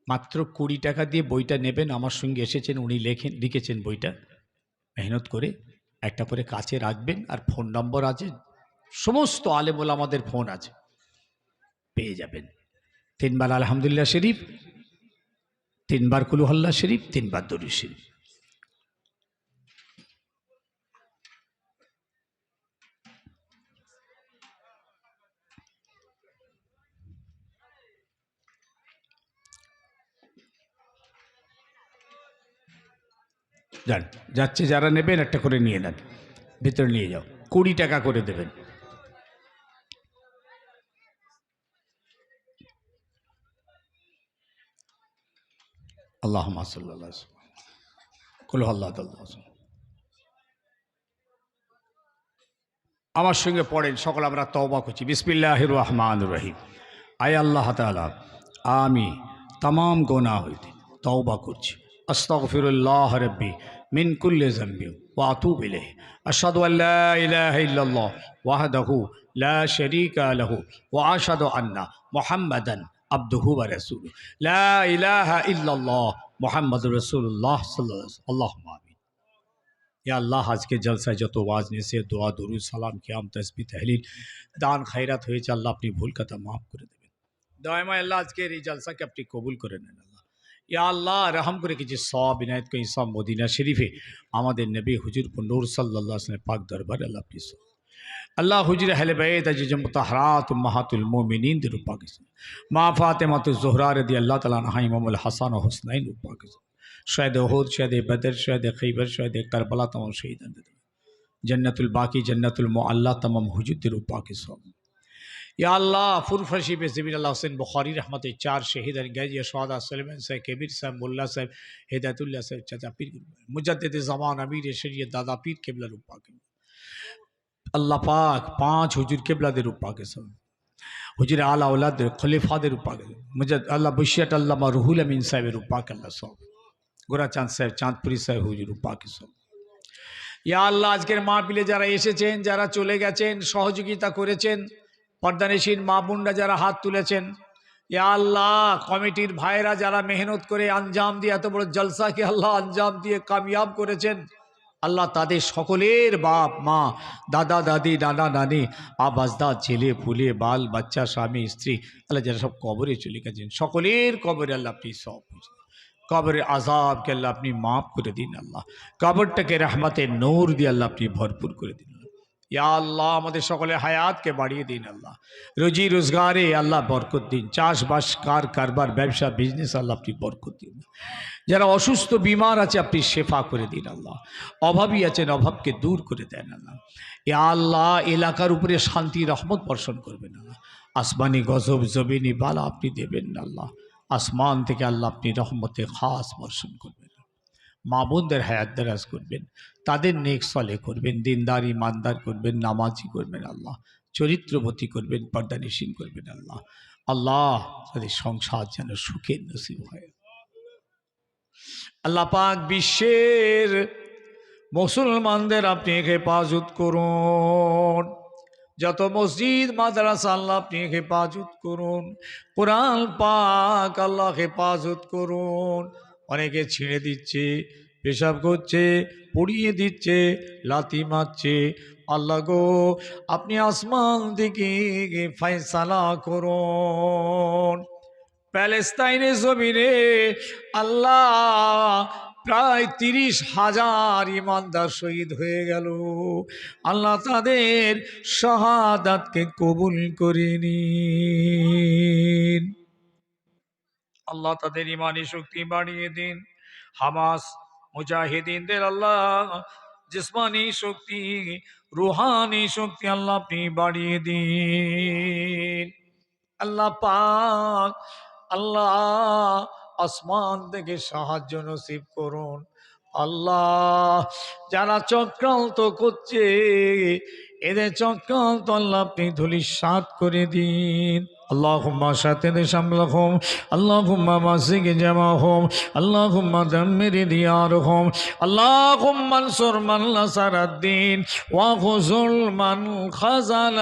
মাত্র 20 টাকা দিয়ে বইটা নেবেন। আমার সঙ্গে এসেছেন, উনি লিখেছেন বইটা মেহনত করে। একটা করে কাছে রাখবেন, আর ফোন নম্বর আছে, সমস্ত আলেমুল আমাদের ফোন আছে, পেয়ে যাবেন। 3 বার আলহামদুলিল্লাহ শরীফ, 3 বার কুলুহল্লা শরীফ, 3 বার দরুদ শরীফ। যান, যাচ্ছে যারা নেবেন একটা করে নিয়ে নেন, ভিতরে নিয়ে যাও। 20 টাকা করে দেবেন। আল্লাহুম্মা সাল্লাল্লাহু আলাইহি কুল হুয়াল্লাহু। আমার সঙ্গে পড়েন, সকল আমরা তওবা করছি। বিসমিল্লাহির রহমানির রহিম। আয় আল্লাহ তাআলা, আমি तमाम গুনাহ হইতে তওবা করছি। আস্তাগফিরুল্লাহ রাব্বি মিন কুল্লি যামবি ওয়া আতুবু ইলাইহি। আশহাদু আল্লা ইলাহা ইল্লাল্লাহ ওয়াহদাহু লা শারীকা লাহু ওয়া আশহাদু আন্না মুহাম্মাদান আবদুহু ওয়া রাসূলুহু। লা ইলাহা ইল্লাল্লাহ মুহাম্মাদুর রাসূলুল্লাহ সাল্লাল্লাহু আলাইহি ওয়াসাল্লাম। আল্লাহুম্মা আমিন। या अल्लाह आज के जलसा जो तो वाज ने से दुआ दुरूद सलाम क़याम तस्बीह तहलील दान खैरात হয়েছে, আল্লাহ আপনি ভুল কথা মাফ করে দেবেন। দয়াময় আল্লাহ আজকের এই জলসাকে আপনি কবুল করে নেন আল্লাহ। ইয়া আল্লাহ রহম করে কিছু সওয়াব ইনায়েত করে সব মদিনা শরীফে আমাদের নবী হুজুর পর নূর সাল্লাল্লাহু আলাইহি ওয়াসাল্লাম পাক দরবার আল্লাহ আপনি আল্লাহ হুজুর আহলে বাইত আজিজ মুতাহহারাত উম্মাহাতুল মুমিনিন দের পাকিস্তান মা ফাতেমাতু ज़ोहरा রাদিয়াল্লাহু তাআলা আনহা ইমামুল হাসান ও হুসাইন পাকিস্তান शहद उहुद, शहद बदर, शहद खैबर, शहद करबला तमाम शहीदान जन्नतुल बाकी, जन्नतुल मुअल्ला तमाम हुजूर पाक सब। या अल्लाह फुरफशी पे ज़मीन अल्लाह हुसैन बुखारी रहमत 4 शहीद गैज शहादा सलेमान साहब, कबीर साहब, मुल्ला साहब, हिदायतुल्लाह साहब, चाचा पीर मुजद्दिद ज़मान अमीर शरीयत दादा पीर किबला रूपा के अल्लाह पाक 5 हुजूर किबला दे रूपा के सब हुजूर आला औलाद खलीफा दे रूपा के मुजद अल्लाह बुशियत अल्लाह रूहुल अमीन साहब रूपा के अल्लाह सब গোরা চাঁদ সাহেব, চাঁদপুরি সাহেব হুজুর পাকি সব। ইয়া আল্লাহ আজকের মাহফিলে যারা এসেছেন, যারা চলে গেছেন, সহযোগিতা করেছেন, পর্দানিসীন মা বোনরা যারা হাত তুলেছেন, ইয়া আল্লাহ কমিটির ভাইরা যারা মেহনত করে আঞ্জাম দিয়ে এত বড় জলসাকে আল্লাহ আঞ্জাম দিয়ে কামিয়াব করেছেন, আল্লাহ তাদের সকলের বাপ মা, দাদা দাদি, নানা নানি, আবাজদাদ, ছেলে ফুলে, বাল বাচ্চা, স্বামী স্ত্রী, আল্লাহ যারা সব কবরে চলে গেছেন, সকলের কবরে আল্লাহ আপনি সব कब्र आजाब के अल्लाह अपनी माफ़ कर दिन अल्लाह कब्र के रहमत नूर दिए अल्लाह अपनी भरपूर कर दिन या अल्लाह हमारे सकले हयात के बढ़िए दिन अल्लाह रोजी रोजगारे अल्लाह बरकत दिन चाषबास कार कारबार व्यवसा बिजनेस अल्लाह अपनी बरकत दिन যারা অসুস্থ বিমার আছে আপনি শেফা করে দিন আল্লাহ অভাবী আছেন অভাবকে দূর করে দেন আল্লাহ ইয়া আল্লাহ এলাকার উপরে শান্তি রহমত বর্ষণ করবেন আল্লাহ আসমানি গজব জমিনি বালা আপনি দেবেন না আল্লাহ আসমান থেকে আল্লাহ আপনি রহমতে খাস বর্ষণ করবেন মা বোনদের হায়াত দারাজ করবেন তাদের নেক সলে করবেন দিনদার ইমানদার করবেন নামাজি করবেন আল্লাহ চরিত্রবতী করবেন পর্দানিসীন করবেন আল্লাহ আল্লাহ তাদের সংসার যেন সুখের নসিব হয় আল্লাহ পাক বিশ্বের মুসলমানদের আপনি হেফাজত করুন যত মসজিদ মাদ্রাসা আল্লাহ আপনি হেফাজত করুন কোরআন পাক আল্লাহ হেফাজত করুন অনেকে ছিঁড়ে দিচ্ছে পেশাব করছে পুড়িয়ে দিচ্ছে লাথি মারছে আল্লাহ গো আপনি আসমান থেকে ফয়সালা করুন প্যালেস্তাইনের জমিনে আল্লাহ প্রায় 30,000 ইমানদার শহীদ হয়ে গেল আল্লাহ তাদের শাহাদাতকে কবুল করে নিন আল্লাহ তাদের ইমানি শক্তি বাড়িয়ে দিন হামাস মুজাহিদিনদের আল্লাহ জিসমানি শক্তি রুহানি শক্তি আল্লাহ আপনি বাড়িয়ে দিন আল্লাহ পাক আল্লাহ আসমান থেকে সাহায্য নসিব করুন আল্লাহ যারা চক্রান্ত করছে এদের চক্রান্ত আল্লাহ আপনি ধূলিসাৎ করে দিন اللهم شتت شملهم اللهم مزق جمعهم اللهم دمر ديارهم اللهم انصر من نصر الدين واخذل من خذل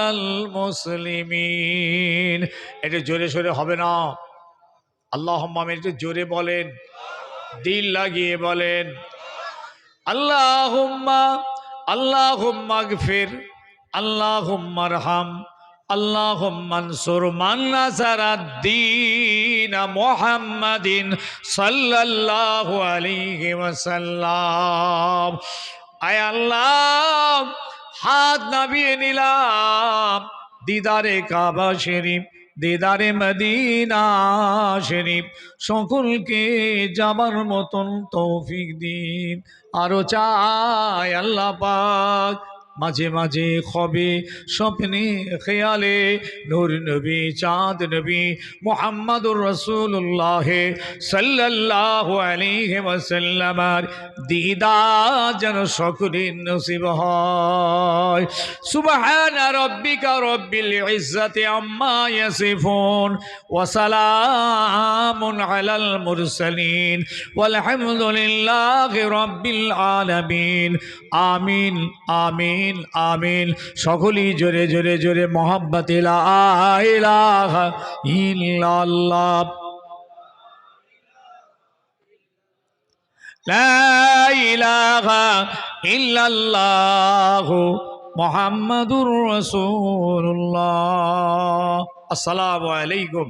المسلمين এটা জোরে সোরে হবে না আল্লাহুম্মা আমিন একটু জোরে বলেন দিল লাগিয়ে বলেন আল্লাহুম্মা আল্লাহুম্মা গফির আল্লাহুম্মা আরহাম আল্লাহুম্মা আনসুর মান নাসারাদ-দীন মুহাম্মাদিন সাল্লাল্লাহু আলাইহি ওয়াসাল্লাম আয় আল্লাহ হাত নামিয়ে নিলাম দিদারে কাবা শরীফ দিদারে মদিনা শরীফ সকলকে যাবার মতন তৌফিক দিন আরো চাই আল্লাহ পাক মাঝে মাঝে খবে স্বপ্নে খেয়ালে নূর নবী চাঁদ নবী মুহাম্মদুর রাসূলুল্লাহ সাল্লাল্লাহু আলাইহি ওয়াসাল্লামের দিদার যেন সকলের নসিব হয় সুবহানা রাব্বিকা রব্বিল ইজ্জাতি আম্মা ইয়াসিফুন ওয়া সালামুন আলাল মুরসালিন ওয়ালহামদুলিল্লাহি রাব্বিল আলামিন আমিন আমিন আমিন সকলেই জোরে জোরে জোরে মোহাব্বতে লা ইলাহা ইল্লাল্লাহ লা ইলাহা ইল্লাল্লাহ মুহাম্মাদুর রাসূলুল্লাহ আসসালামু আলাইকুম।